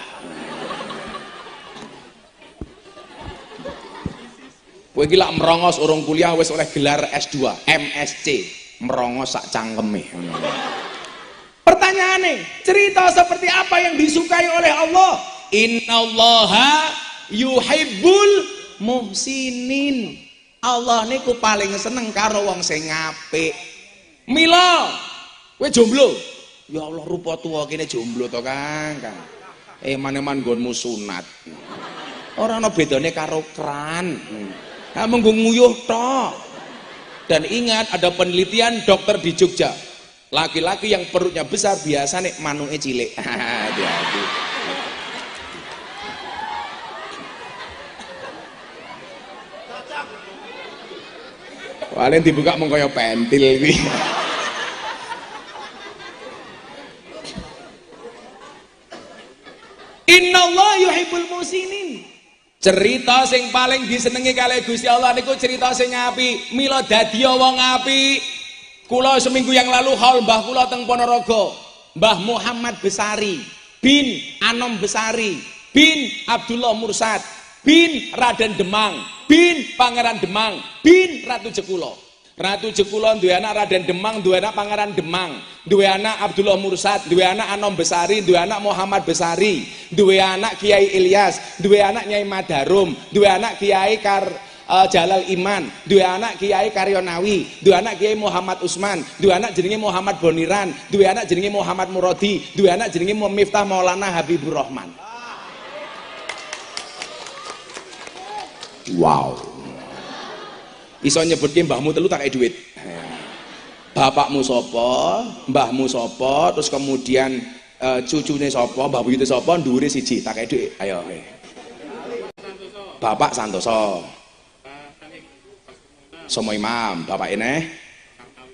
Kowe iki lak merongos urung kuliah wis oleh gelar S2, MSc, merongos sak cangkeme. Pertanyaane, cerita seperti apa yang disukai oleh Allah? Innallaha yuhibbul muhsinin. Allah niku paling seneng karo wong sing apik. Mila, kowe jomblo? Ya Allah rupa tuwa kene jomblo to, Kang. Maneman nggonmu sunat. Ora ana bedane karo kran. Kamu nguyuh tok. Dan ingat ada penelitian dokter di Jogja. Laki-laki yang perutnya besar biasanya manuke cilik. Hati-hati. Paling dibuka mung kaya pentil iki. Innallaha yuhibbul muhsinin. Cerita sing paling disenengi kali Gusti Allah niku cerita sing apik. Mila dadi wong apik. Kula seminggu yang lalu haul mbah kula teng Ponorogo. Mbah Muhammad Besari bin Anom Besari bin Abdullah Mursad bin Raden Demang bin Pangeran Demang bin Ratu Jekulo. Ratu Jekulo duwe anak Raden Demang, duwe anak Pangeran Demang, duwe anak Abdullah Mursad, duwe anak Anom Besari, duwe anak Muhammad Besari, duwe anak Kiai Ilyas, duwe anak Nyai Madarum, duwe anak Kiai Jalal Iman, duwe anak Kiai Karyonawi, duwe anak Kiai Muhammad Usman, duwe anak jenenge Muhammad Boniran, duwe anak jenenge Muhammad Muradi, duwe anak jenenge Miftah Maulana Habibur Rahman. Wow. Iso nyebutke mbahmu telu tak kei duit. Bapakmu sapa, mbahmu sapa, terus kemudian cucune sapa, mbah buyute sapa, ndhuwure siji tak kei duit. Ayo. Bapak Santoso. Somo Imam, bapak eneh.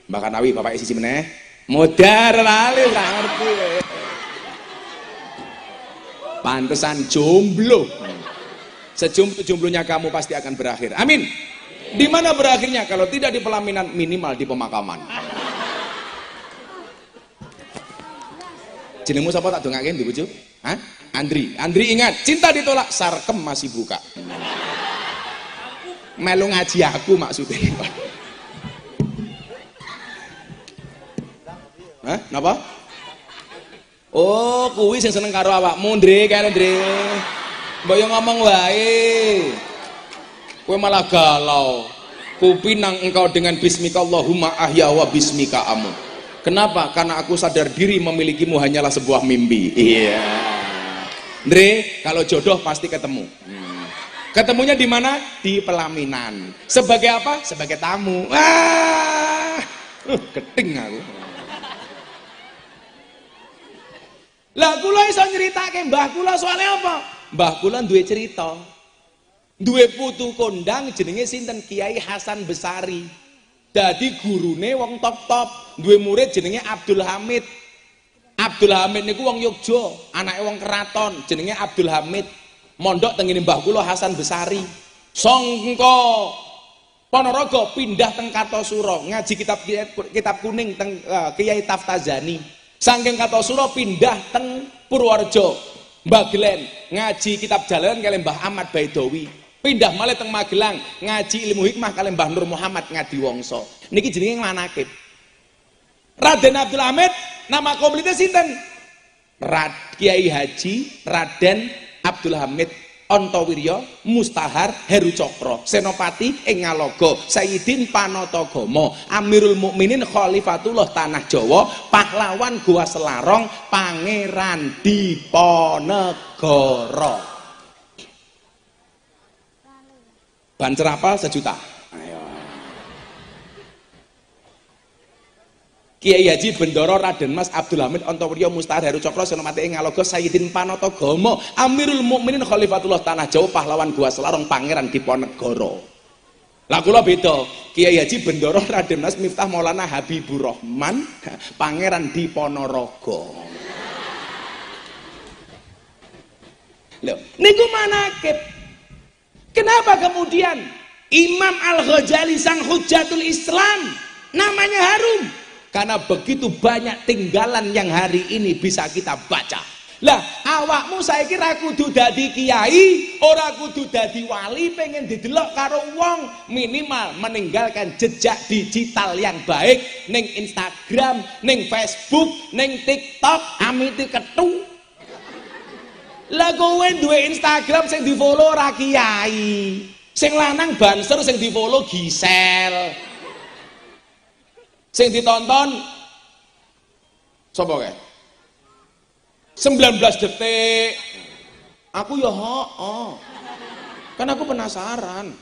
Mbah Kanawi, bapak siji meneh. Modar lali ora ngerti. Pantesan jomblo. Sejomblonya kamu pasti akan berakhir. Amin. Di mana berakhirnya? Kalau tidak di pelaminan, minimal di pemakaman. Jenengmu sapa tak dongake nduk bojo? Hah? Andri. Andri ingat, cinta ditolak, sarkem masih buka. Melu ngaji aku maksudnya. Hah? Napa? Oh, kuwi sing seneng karo awakmu, Ndre, kene Ndre. Mbok yo ngomong wae. Kowe malah galau. Kupinang engkau dengan bismika Allahumma ahya wa bismika amut. Kenapa? Karena aku sadar diri memilikimu hanyalah sebuah mimpi. Iya. Ndre, kalau jodoh pasti ketemu. Ketemunya di mana? Di pelaminan. Sebagai apa? Sebagai tamu. Keting aku. Lah kula iso nyeritake mbah kula soalnya apa? Mbah kula duwe cerita. Duwe putu kondang jenenge sinten? Kiai Hasan Besari. Dadi gurune wong top-top. Duwe murid jenenge Abdul Hamid. Abdul Hamid niku wong Yogya, anake wong keraton jenenge Abdul Hamid. Mondok tengene mbah kula Hasan Besari. Sangka Ponorogo pindah teng Kartosuro ngaji kitab kuning teng Kiai Taftazani. Saking Kartosuro pindah teng Purworejo. Mbah Glen ngaji kitab Jalalan kali Mbah Ahmad Baidowi. Pindah malih teng Magelang ngaji ilmu hikmah kali Mbah Nur Muhammad Ngadiwangsa. Niki jenenge manakib. Raden Abdul Hamid nama komplitnya sinten? Kiai Haji Raden Abdul Hamid Antawirya Mustahar Heru Cokro Senopati ing Ngaloga Sayyidin Panatagama Amirul Mukminin Khalifatullah Tanah Jawa pahlawan Gua Selarong Pangeran Diponegoro. Ban cerapal 1 juta. Ayo. Kiai Haji Bendoro Raden Mas Abdul Hamid Antawirya Mustahar Heru Cokro Senopati ing Ngaloga Sayyidin Panatagama Amirul Mukminin Khalifatullah Tanah Jawa pahlawan Gua Selarong Pangeran Diponegoro. Lah kula beda. Kiai Haji Bendoro Raden Mas Miftah Maulana Habibur Rahman Pangeran di Ponorogo. Loh, niku manakib. Kenapa kemudian Imam Al-Ghazali sang Hujjatul Islam namanya harum? Karena begitu banyak tinggalan yang hari ini bisa kita baca. Lah awakmu saiki ra kudu dadi kiai, ora kudu dadi wali, pengen didelok karo wong, minimal meninggalkan jejak digital yang baik ning Instagram, ning Facebook, ning TikTok, amiti ketu. Lah kowe duwe Instagram sing di-follow ora kiai. Sing lanang banser sing di-follow Gisel. Sing ditonton sapa kae? 19 detik. Aku ya kan aku penasaran.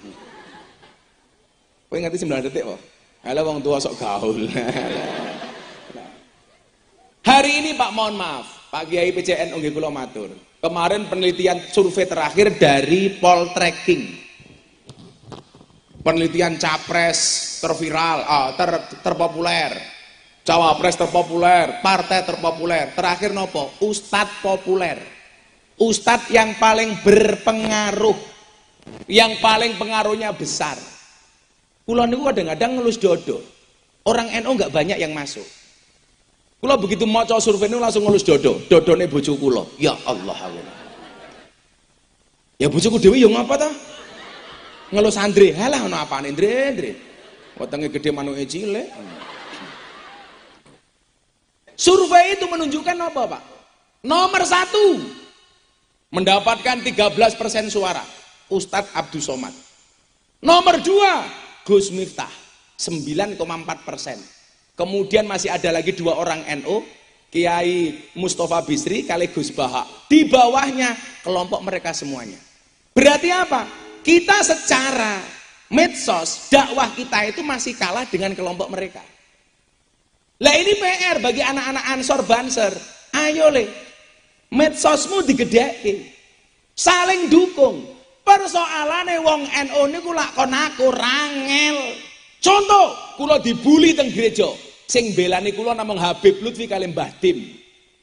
Kowe ngerti 9 detik kok? Halo wong tua sok gaul. Hari ini Pak, mohon maaf, Pak Kiai PCN nggih kula matur. Kemarin penelitian survei terakhir dari Poltreking. Penelitian capres terviral, terpopuler. Cawapres terpopuler, partai terpopuler. Terakhir nopo? Ustadz populer. Ustadz yang paling berpengaruh, yang paling pengaruhnya besar. Kula niku kadang-kadang ngelus dodo. Orang NU nggak banyak yang masuk. Kula begitu maca survei niku langsung ngelus dodo. Dodone bojo kula. Ya Allah. Ya bojoku dhewe yo ngapa ta? Ngelus Andre. Halah ono apane Andre? Wetenge gede manuke cilik. Survei itu menunjukkan apa Pak? Nomor 1 mendapatkan 13% suara Ustadz Abdul Somad. Nomor 2 Gus Miftah 9,4%. Kemudian masih ada lagi 2 orang NU, Kiai Mustafa Bisri kali Gus Baha. Di bawahnya kelompok mereka semuanya. Berarti apa? Kita secara medsos dakwah kita itu masih kalah dengan kelompok mereka. Lah ini PR bagi anak-anak Ansor Banser. Ayo le, medsosmu digedheke. Saling dukung. Persoalane wong NU niku lak kon aku rangel. Contoh, kula dibully teng gereja. Sing belani kula namung Habib Lutfi kali Mbah Dim.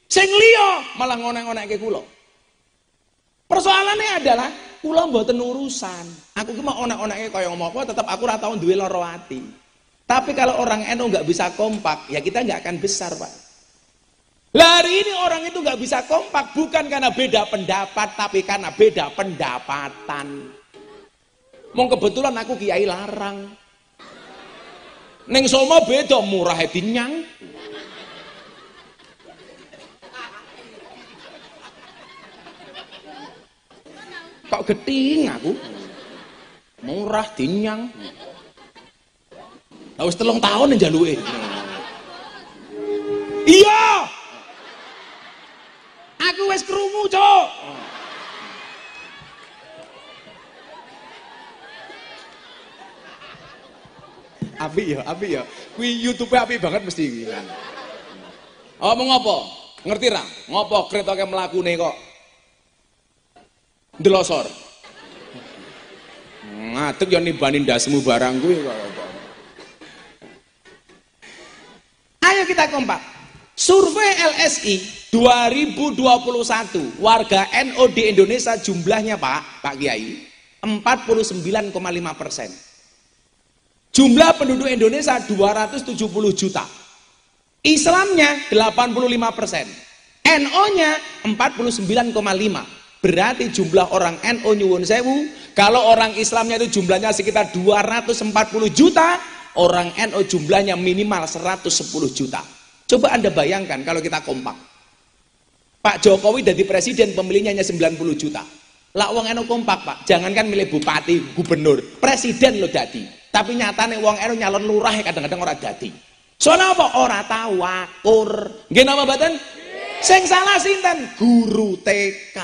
Sing liya malah ngonek-ngonekke kula. Persoalannya adalah kula mboten urusan. Aku ki mau onek-onekke kaya ngomong apa tetep aku ora tau duwe lara ati. Tapi kalau orang NU nggak bisa kompak, ya kita nggak akan besar Pak. Lah hari ini orang itu nggak bisa kompak bukan karena beda pendapat, tapi karena beda pendapatan. Mau kebetulan aku kiai larang. Neng somo beda murah dinyang. Kok geting aku? Murah dinyang. Lah wis 3 tahun njaluke. Iya. Aku wis krungu, Cuk. Apik ya. Kuwi YouTube-e apik banget mesti iki. Omong apa? Ngerti ra? Ngopo kretoke mlakune kok ndelosor. Ngadeg yo nimbani ndasmu barang kuwi kok. Ayo kita kompak. Survei LSI 2021 warga NU di Indonesia jumlahnya Pak Kiai 49,5%. Jumlah penduduk Indonesia 270 juta. Islamnya 85%. NU-nya 49,5. Berarti jumlah orang NU nyuwun sewu, kalau orang Islamnya itu jumlahnya sekitar 240 juta, orang NU jumlahnya minimal 110 juta. Coba Anda bayangkan kalau kita kompak. Pak Jokowi jadi presiden pemilihnya hanya 90 juta. Lah wong NU kompak Pak, jangankan milih bupati, gubernur, presiden lo dadi. Tapi nyatane wong NU nyalon lurah kadang-kadang ora dadi. Soalnya apa? Ora tahu akur. Nggih napa mboten? Sing salah sinten? Guru TK.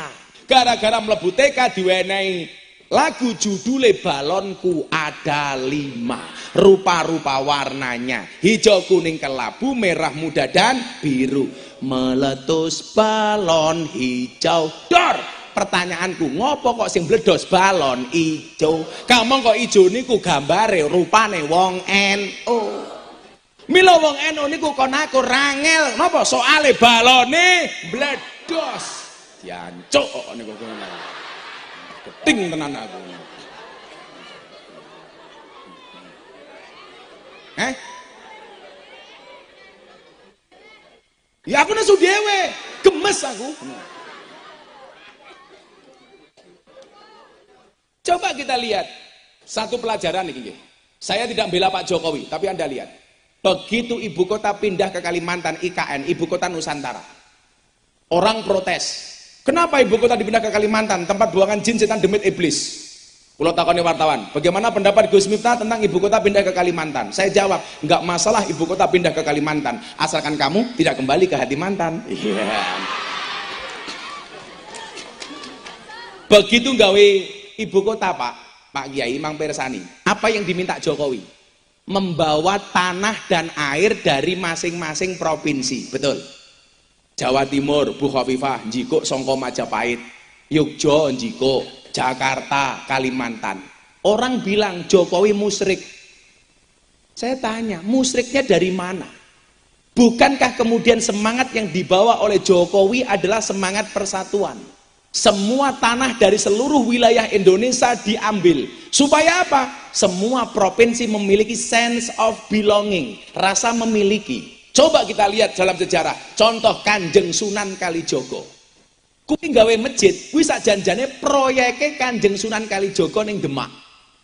Gara-gara mlebu TK diwenehi lagu judulnya balonku ada 5 rupa-rupa warnanya hijau kuning kelabu merah muda dan biru meletus balon hijau dor pertanyaanku, ngopo kok sing bledos balon ijo? Kamu kok ijo niku gambare rupane wong NU. Mila wong NU niku kon aku rangel, napa soale balone bledos. Jancuk kok niku kene. Keting tenan aku. Ya aku nesu dhewe, gemes aku. Coba kita lihat satu pelajaran ini. Saya tidak bela Pak Jokowi, tapi Anda lihat. Begitu ibu kota pindah ke Kalimantan, IKN, ibu kota Nusantara. Orang protes. Kenapa ibu kota dipindah ke Kalimantan? Tempat buangan jin, setan, demit, iblis. Pulau takoni wartawan, bagaimana pendapat Gus Miftah tentang ibu kota pindah ke Kalimantan? Saya jawab, nggak masalah ibu kota pindah ke Kalimantan, asalkan kamu tidak kembali ke hati mantan. Begitu gawe ibu kota Pak Kiai Mang Persani, apa yang diminta Jokowi? Membawa tanah dan air dari masing-masing provinsi, betul? Jawa Timur, Bu Khofifah, Njiko, Songko, Majapahit, Yogyo, Njiko, Jakarta, Kalimantan. Orang bilang Jokowi musyrik. Saya tanya, musyriknya dari mana? Bukankah kemudian semangat yang dibawa oleh Jokowi adalah semangat persatuan? Semua tanah dari seluruh wilayah Indonesia diambil. Supaya apa? Semua provinsi memiliki sense of belonging, rasa memiliki. Coba kita lihat dalam sejarah, contoh Kanjeng Sunan Kalijogo. Kuwi gawe masjid, kuwi sak janjane proyeke Kanjeng Sunan Kalijogo ning Demak.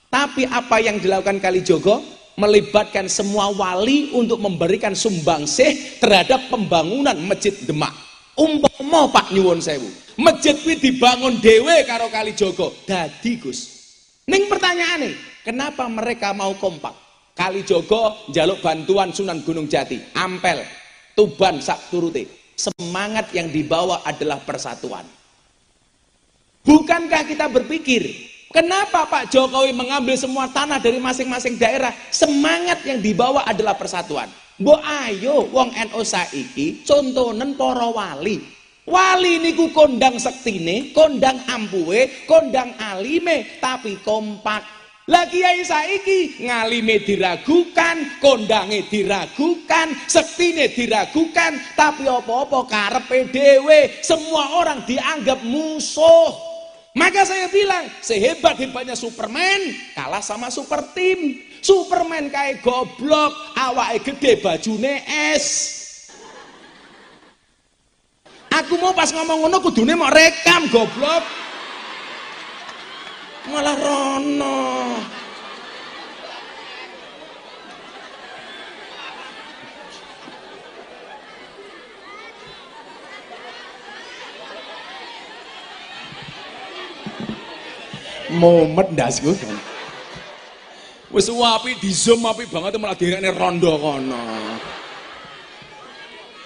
Tapi apa yang dilakukan Kalijogo? Melibatkan semua wali untuk memberikan sumbangsih terhadap pembangunan Masjid Demak. Umpama Pak nyuwun sewu, masjid kuwi dibangun dhewe karo Kalijogo. Dadi Gus. Ning pertanyaane, kenapa mereka mau kompak? Kalijogo njaluk bantuan Sunan Gunung Jati, Ampel, Tuban sak turute. Semangat yang dibawa adalah persatuan. Bukankah kita berpikir, kenapa Pak Jokowi mengambil semua tanah dari masing-masing daerah? Semangat yang dibawa adalah persatuan. Mbok ayo wong NU saiki contonen para wali. Wali niku kondang sektine, kondang ampuhe, kondang alime, tapi kompak. Lah kiai saiki ngalime diragukan, kondange diragukan, sektine diragukan, tapi apa-apa karepe dhewe, semua orang dianggap musuh. Maka saya bilang, sehebat-hebatnya Superman kalah sama super team. Superman kayak goblok, awake gede, bajune es. Aku mau pas ngomong ngono kudune mau rekam goblok. Malah rono. Momet ndasku. Wis apik di zoom apik banget malah direkne rondo kono.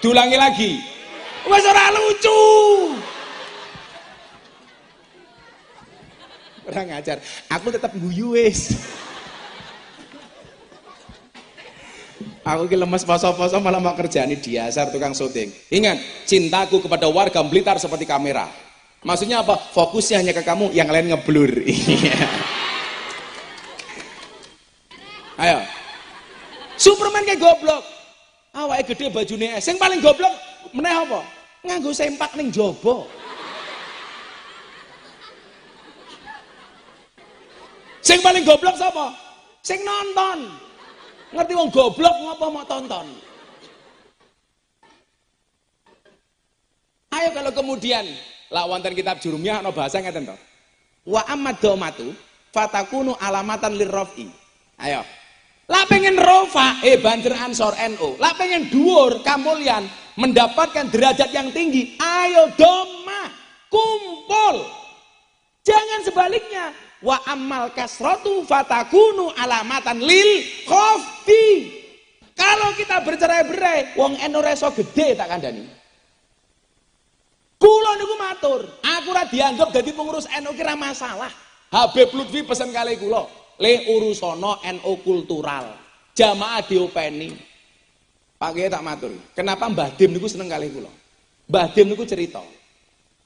Diulangi lagi. Wis ora lucu. Orang ngajar, aku tetap guyu wis. Aku ki lemes poso-poso malah mau kerjaan diasar tukang syuting. Ingat, cintaku kepada warga Blitar seperti kamera. Maksudnya apa? Fokusnya hanya ke kamu, yang lain ngeblur. Ayo. Superman kayak goblok. Awake gede bajune es. Sing paling goblok meneh apa? Nganggo sempak ning jaba. Sing paling goblok sapa? Sing nonton. Ngerti wong goblok ngapa mau tonton? Ayo kalau kemudian lak wonten kitab Jurumiyah ana bahasa ngeten to. Wa amad domatu fatakunu alamatan lirrafi. Ayo. Lak pengen rofa banjur ansor NU. Lak pengen dhuwur kamulyan mendapatkan derajat yang tinggi. Ayo doma kumpul. Jangan sebaliknya. Wa ammal kasratu fatakunu alamatan lil khofti. Kalau kita bercerai-berai wong NU reso gede tak kandhani. Kula niku matur, aku ora dianggap dadi pengurus NU ki ra masalah. Habib Lutfi pesen kali kula, le urusono NU kultural. Jamaah diopeni. Pak Kiai tak matur. Kenapa Mbah Dim niku seneng kali kula? Mbah Dim niku cerita.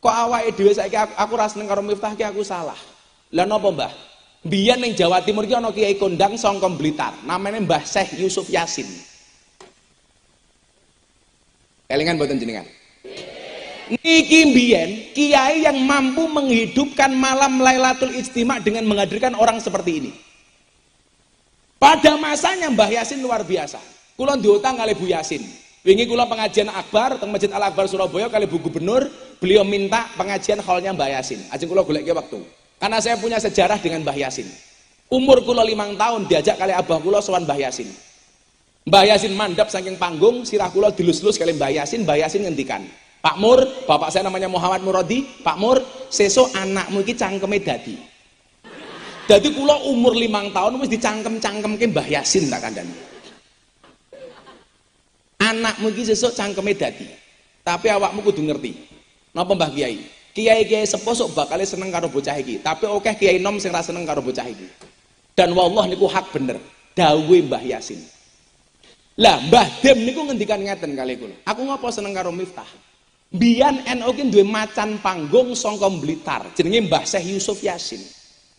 Kok awake dhewe saiki aku ra seneng karo Miftah ki aku salah. Lah napa, Mbah? Biyen ning Jawa Timur ki ana kiai kondang saka Blitar, namanya Mbah Syekh Yusuf Yasin. Elingan mboten jenengan? Niki mbiyen kiai yang mampu menghidupkan malam Lailatul Ijtima dengan menghadirkan orang seperti ini. Pada masanya Mbah Yasin luar biasa. Kula diutang kali Bu Yasin. Wingi kula pengajian akbar teng Masjid Al Akbar Surabaya kali Bu Gubernur, beliau minta pengajian hallnya Mbah Yasin. Ajeng kula golek waktu. Karena saya punya sejarah dengan Mbah Yasin. Umur kula 5 tahun diajak kali abah kula sowan Mbah Yasin. Mbah Yasin mandap saking panggung, sirah kula dilus-lus kali Mbah Yasin ngendikan, "Pak Mur, bapak saya namanya Muhammad Muradi, Pak Mur, sesuk anakmu iki cangkeme dadi." Dadi kula umur 5 tahun wis dicangkem-cangkemke Mbah Yasin tak kandhani. Anakmu iki sesuk cangkeme dadi. Tapi awakmu kudu ngerti. Napa Mbah Kiai? Kiai-kiai sepuh sok bakal seneng karo bocah iki, tapi akeh kiai nom sing ra seneng karo bocah iki. Dan wallah niku hak bener, dawuhe Mbah Yasin. Lah Mbah Dem niku ngendikan ngeten kali kula. Aku ngapa seneng karo Miftah? Biyen NU ki duwe macan panggung saka Blitar, jenenge Mbah Syekh Yusuf Yasin.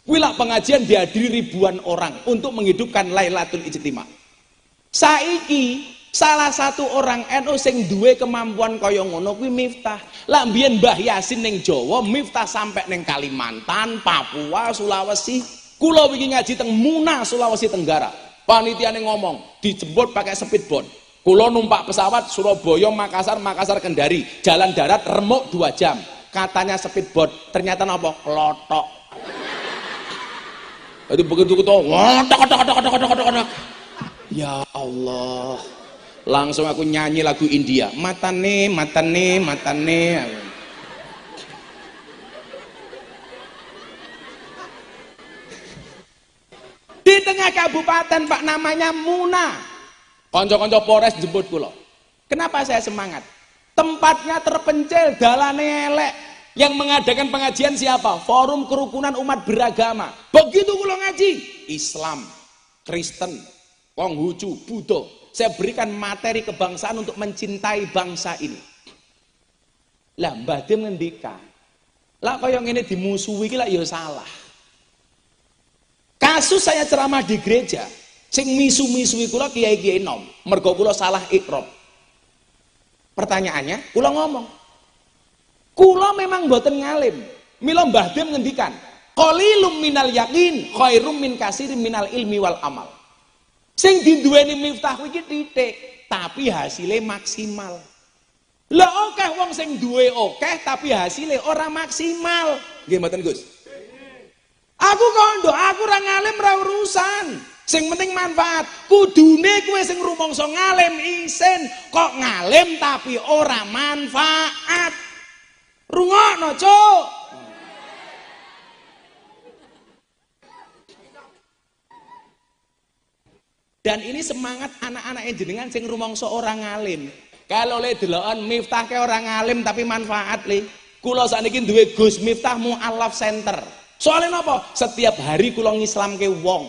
Kuwi lak pengajian dihadiri ribuan orang untuk menghidupkan Lailatul Ijtima. Saiki salah satu orang NU sing duwe kemampuan kaya ngono kuwi Miftah. Lah mbiyen Mbah Yasin ning Jawa, Miftah sampai ning Kalimantan, Papua, Sulawesi. Kula wingi ngaji teng Muna, Sulawesi Tenggara. Panitiane ngomong, dijemput pakai speedboat. Kula numpak pesawat Surabaya, Makassar, Makassar Kendari, jalan darat remuk 2 jam. Katanya speedboat, ternyata napa? Klothok. Jadi begitu ketawa, tok. Ya Allah. Langsung aku nyanyi lagu India, matane. Di tengah kabupaten Pak namanya Muna. Konco-konco Polres jemput kula. Kenapa saya semangat? Tempatnya terpencil, dalane elek. Yang mengadakan pengajian siapa? Forum Kerukunan Umat Beragama. Begitu kula ngaji, Islam, Kristen, Konghucu, Buddha. Saya berikan materi kebangsaan untuk mencintai bangsa ini. Lah Mbah Dem ngendika, lah kaya ngene dimusuhi iki lak ya salah. Kasus saya ceramah di gereja, sing misu-misui kula kiai-kiai nom, mergo kula salah iqrab. Pertanyaannya, kula ngomong, kula memang mboten ngalim. Mila Mbah Dem ngendikan, qalilum minal yakin khairum min kasirin minal ilmi wal amal. Sing dinduweni Miftah iki titik, tapi hasilnya maksimal. Lah akeh wong sing duwe akeh tapi hasilnya ora maksimal. Nggih mboten Gus? Aku kondo, aku ora ngalim ora urusan. Sing penting manfaat. Kudune kowe sing rumangsa ngalim isin, kok ngalim tapi ora manfaat. Rungokno, Cuk. Dan ini semangat anak-anak jenengan sing rumangsa ora ngalim. Kalau le deloken Miftah ke orang ngalim tapi manfaat le. Kula sakniki duwe Gus Miftah Mu'allaf Center. Soalnya napa? Setiap hari kula ngislamke wong.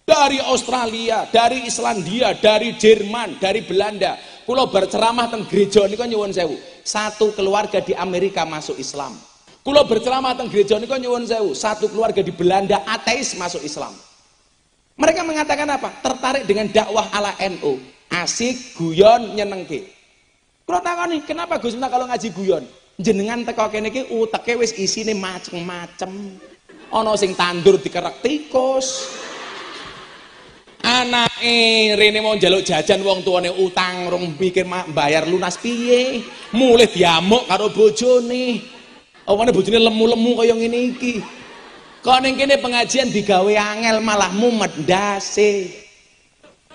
Dari Australia, dari Islandia, dari Jerman, dari Belanda. Kula berceramah teng gereja niku nyuwun sewu. Satu keluarga di Amerika masuk Islam. Kula berceramah teng gereja niku nyuwun sewu. Satu keluarga di Belanda ateis masuk Islam. Mereka mengatakan apa? Tertarik dengan dakwah ala NU. Asik, guyon, nyenengke. Kula takoni, kenapa Gus Miftah kalau ngaji guyon? Jenengan teko kene iki uteke wis isine macem-macem. Ana sing tandur dikerek tikus. Anake rene mau njaluk jajan wong tuane utang rong mikir bayar lunas piye. Mulih diamuk karo bojone. Omane bojone lemu-lemu kaya ngene iki. Kok ning kene pengajian digawe angel malah mumet ndase.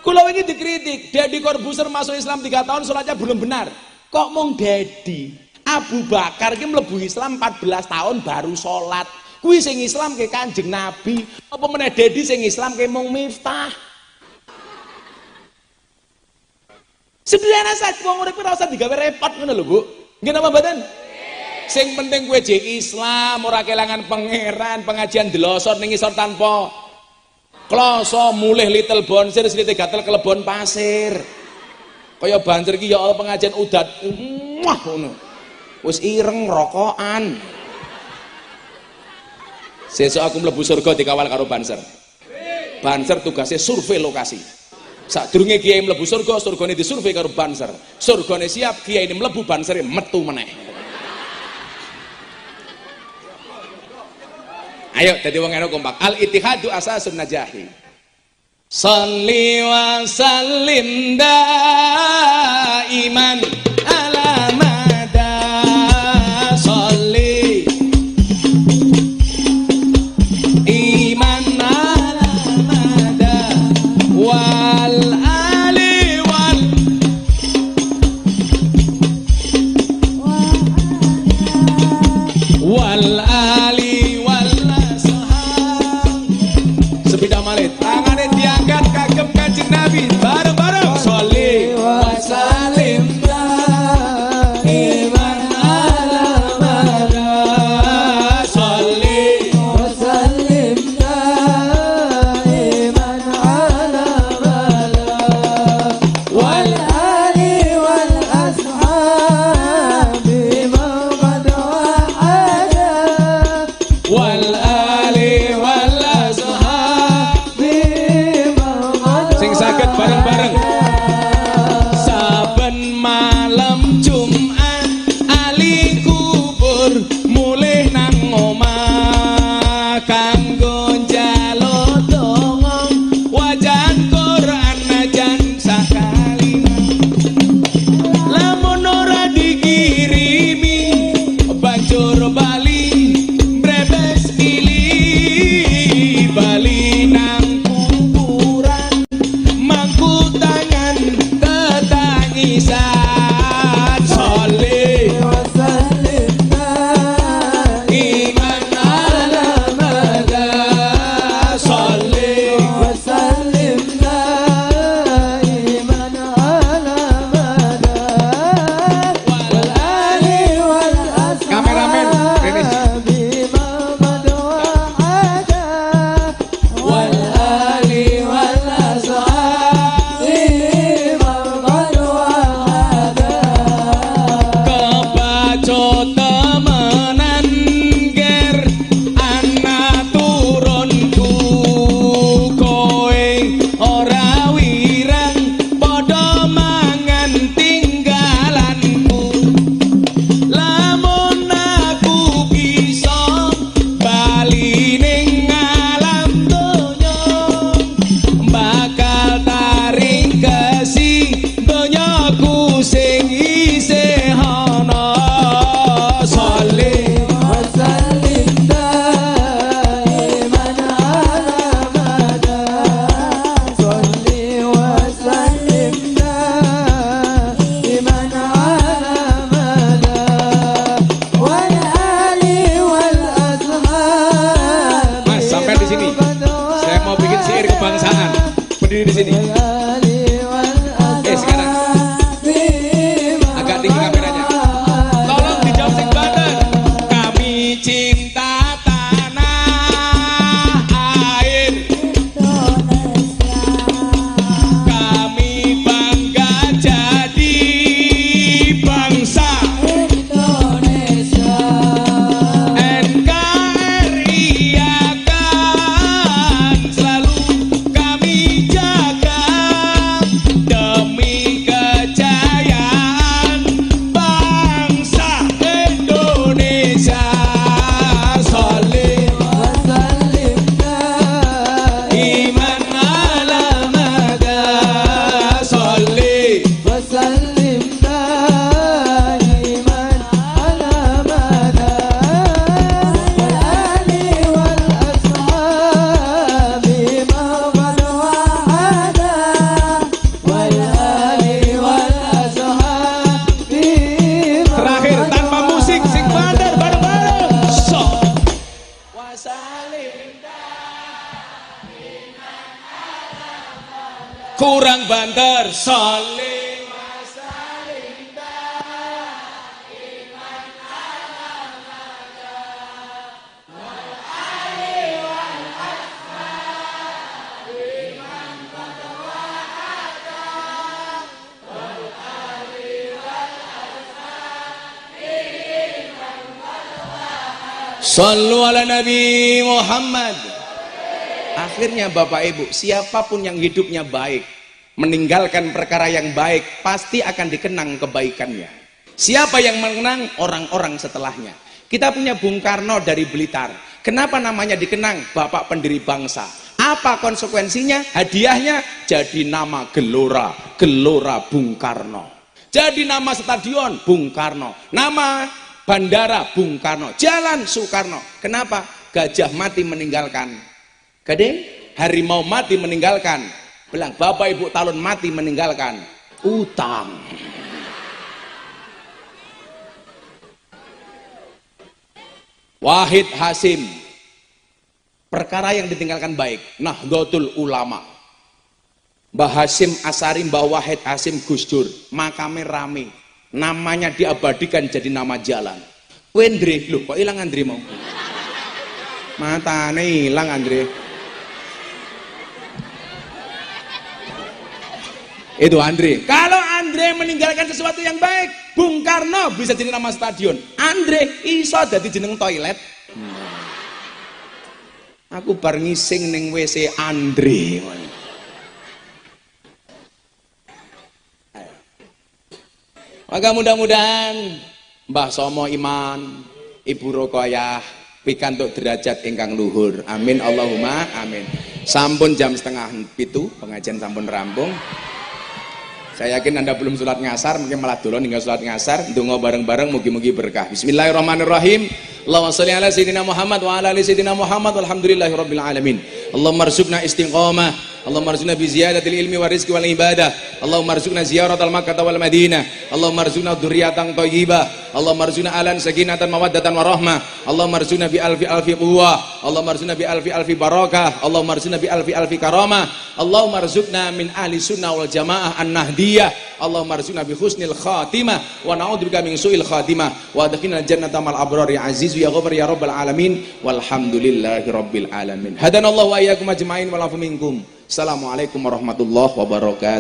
Kula wingi dikritik, Deddy Corbuzier masuk Islam 3 tahun salatnya belum benar. Kok mung Deddy? Abu Bakar ki mlebu Islam 14 tahun baru salat. Kuwi sing Islam ke Kanjeng Nabi. Apa meneh Deddy sing Islam ke mung Miftah? Sederhana saja wong urip ora usah digawe repot ngono lho, Bu. Nggih napa mboten? Sing penting kowe jek Islam, ora kelangan pangeran, pengajian delosor ning isor tanpa kloso, mulih Little Bonsir, silite gatel kelebon pasir. Kaya banjir ki ya Allah pengajian udat. Wah ngono. Wis ireng rokokan. Sesuk aku mlebu surga dikawal karo Banser. Banser tugasnya survei lokasi. Sadurunge kiai mlebu surga, surgane disurvei karo Banser. Surgane siap, kiai ini mlebu, Bansere metu meneh. Ayo dadi wong eno kompak. Al ittihadu asasun najahi. Shalli wa sallim daiman ala mada shalli iman ala mada wal ali wal ali wal ashab. Sepeda malit tangannya diangkat kagem Kanjeng Nabi bareng-bareng sholli wa sallim iman ala mada sholli wa sallim iman ala mada wal ali wal ashab bima qad wa'ada wal ali wal ashab bima qad sing saged bareng-bareng. Saben malam Jumat ali kubur mulih nang omah kanggo njaluk donga wajan Quran najan sakali lamun ora dikirimi banjur bali brebes mili bali nang kuburan mangku tangan tetangisan sholli wa sallim iman ala mada sholli wa sallim iman ala mada wal ali wal ashab Kameramen, Rene. bima qad wa'ada wal ali wal ashab bima qad wa'ada kebaco temenan ger anak turunku kowe ora wirang padha mangan tinggalanku lamun aku bisa bali ning alam donya bakal taring kesi donyaku sing isih ana sholli wa sallim iman ala mada sholli wa sallim iman ala mada wal ali wal ashab Mas, sampai di sini. Saya mau bikin syair kebangsaan. Berdiri di sini. Sekarang agak tinggi kameranya. Tolong dijawab sing banter. Kami cinta tanah air. Kami bangga jadi bangsa Indonesia NKRI akan selalu kami jaga demi kejayaan bangsa Indonesia. Sholli wa sallim iman ala mada sholli wa sallim iman ala mada wal ali wal ashab bima qad wa'ada wal ali wal ashab bima terakhir tanpa musik sing banter bareng-bareng so kurang banter sholli Shallu ala Nabi Muhammad. Akhirnya Bapak Ibu, siapapun yang hidupnya baik, meninggalkan perkara yang baik, pasti akan dikenang kebaikannya. Siapa yang mengenang? Orang-orang setelahnya. Kita punya Bung Karno dari Blitar. Kenapa namanya dikenang? Bapak pendiri bangsa. Apa konsekuensinya? Hadiahnya jadi nama Gelora, Gelora Bung Karno. Jadi nama stadion Bung Karno, nama bandara Bung Karno, jalan Soekarno. Kenapa? Gajah mati meninggalkan gading, harimau mati meninggalkan belang, Bapak Ibu Talun mati meninggalkan utang. Wahid Hasim, perkara yang ditinggalkan baik. Nahdlatul Ulama, Mbah Hasim Asari, Mbah Wahid Hasim Gus Dur, makamnya rame, namanya diabadikan jadi nama jalan. Wendri, loh kok hilang Andre mau? Matanya hilang Andre. Itu Andre. Kalau Andre meninggalkan sesuatu yang baik, Bung Karno bisa jadi nama stadion. Andre iso jadi jeneng toilet. Aku bar ngising ning WC Andre. Maka mudah-mudahan Mbah Somo Iman, Ibu Rokoyah pikantuk derajat ingkang luhur. Amin Allahumma amin. Sampun jam 6:30 pengajian sampun rampung. Saya yakin Anda belum sholat ngasar, mungkin malah dulu hingga sholat ngasar. Ndonga bareng-bareng mugi-mugi berkah. Bismillahirrahmanirrahim. Allahumma sholli ala sayyidina Muhammad wa ala ali sayyidina Muhammad walhamdulillahirabbil alamin. Allahumma arzuqna istiqamah, Allahumma arzuqna bi ziyadatil ilmi wa rizqi wal ibadah. Allahumma arzuqna ziyaratal Makkah wal Madinah. Allahumma arzuqna dzurriyyatan thayyibah. Allahumma arzuqna alan sakinatan mawaddatan warahmah. Allahumma arzuqna bi alfi alfi quwwah. Allahumma arzuqna bi alfi alfi barakah. Allahumma arzuqna bi alfi alfi karamah. Allahumma arzuqna min ahli sunnah wal jamaah an-nahdiyah. Allahumma arzuqna bi husnil khatimah wa na'udzubika min su'il khatimah wa adkhilna jannata mal abrar ya aziz ya ghafar ya rabbal alamin walhamdulillahi rabbil alamin. Hadanallahu wa iyyakum ajmain wa lafu minkum. Assalamualaikum warahmatullahi wabarakatuh.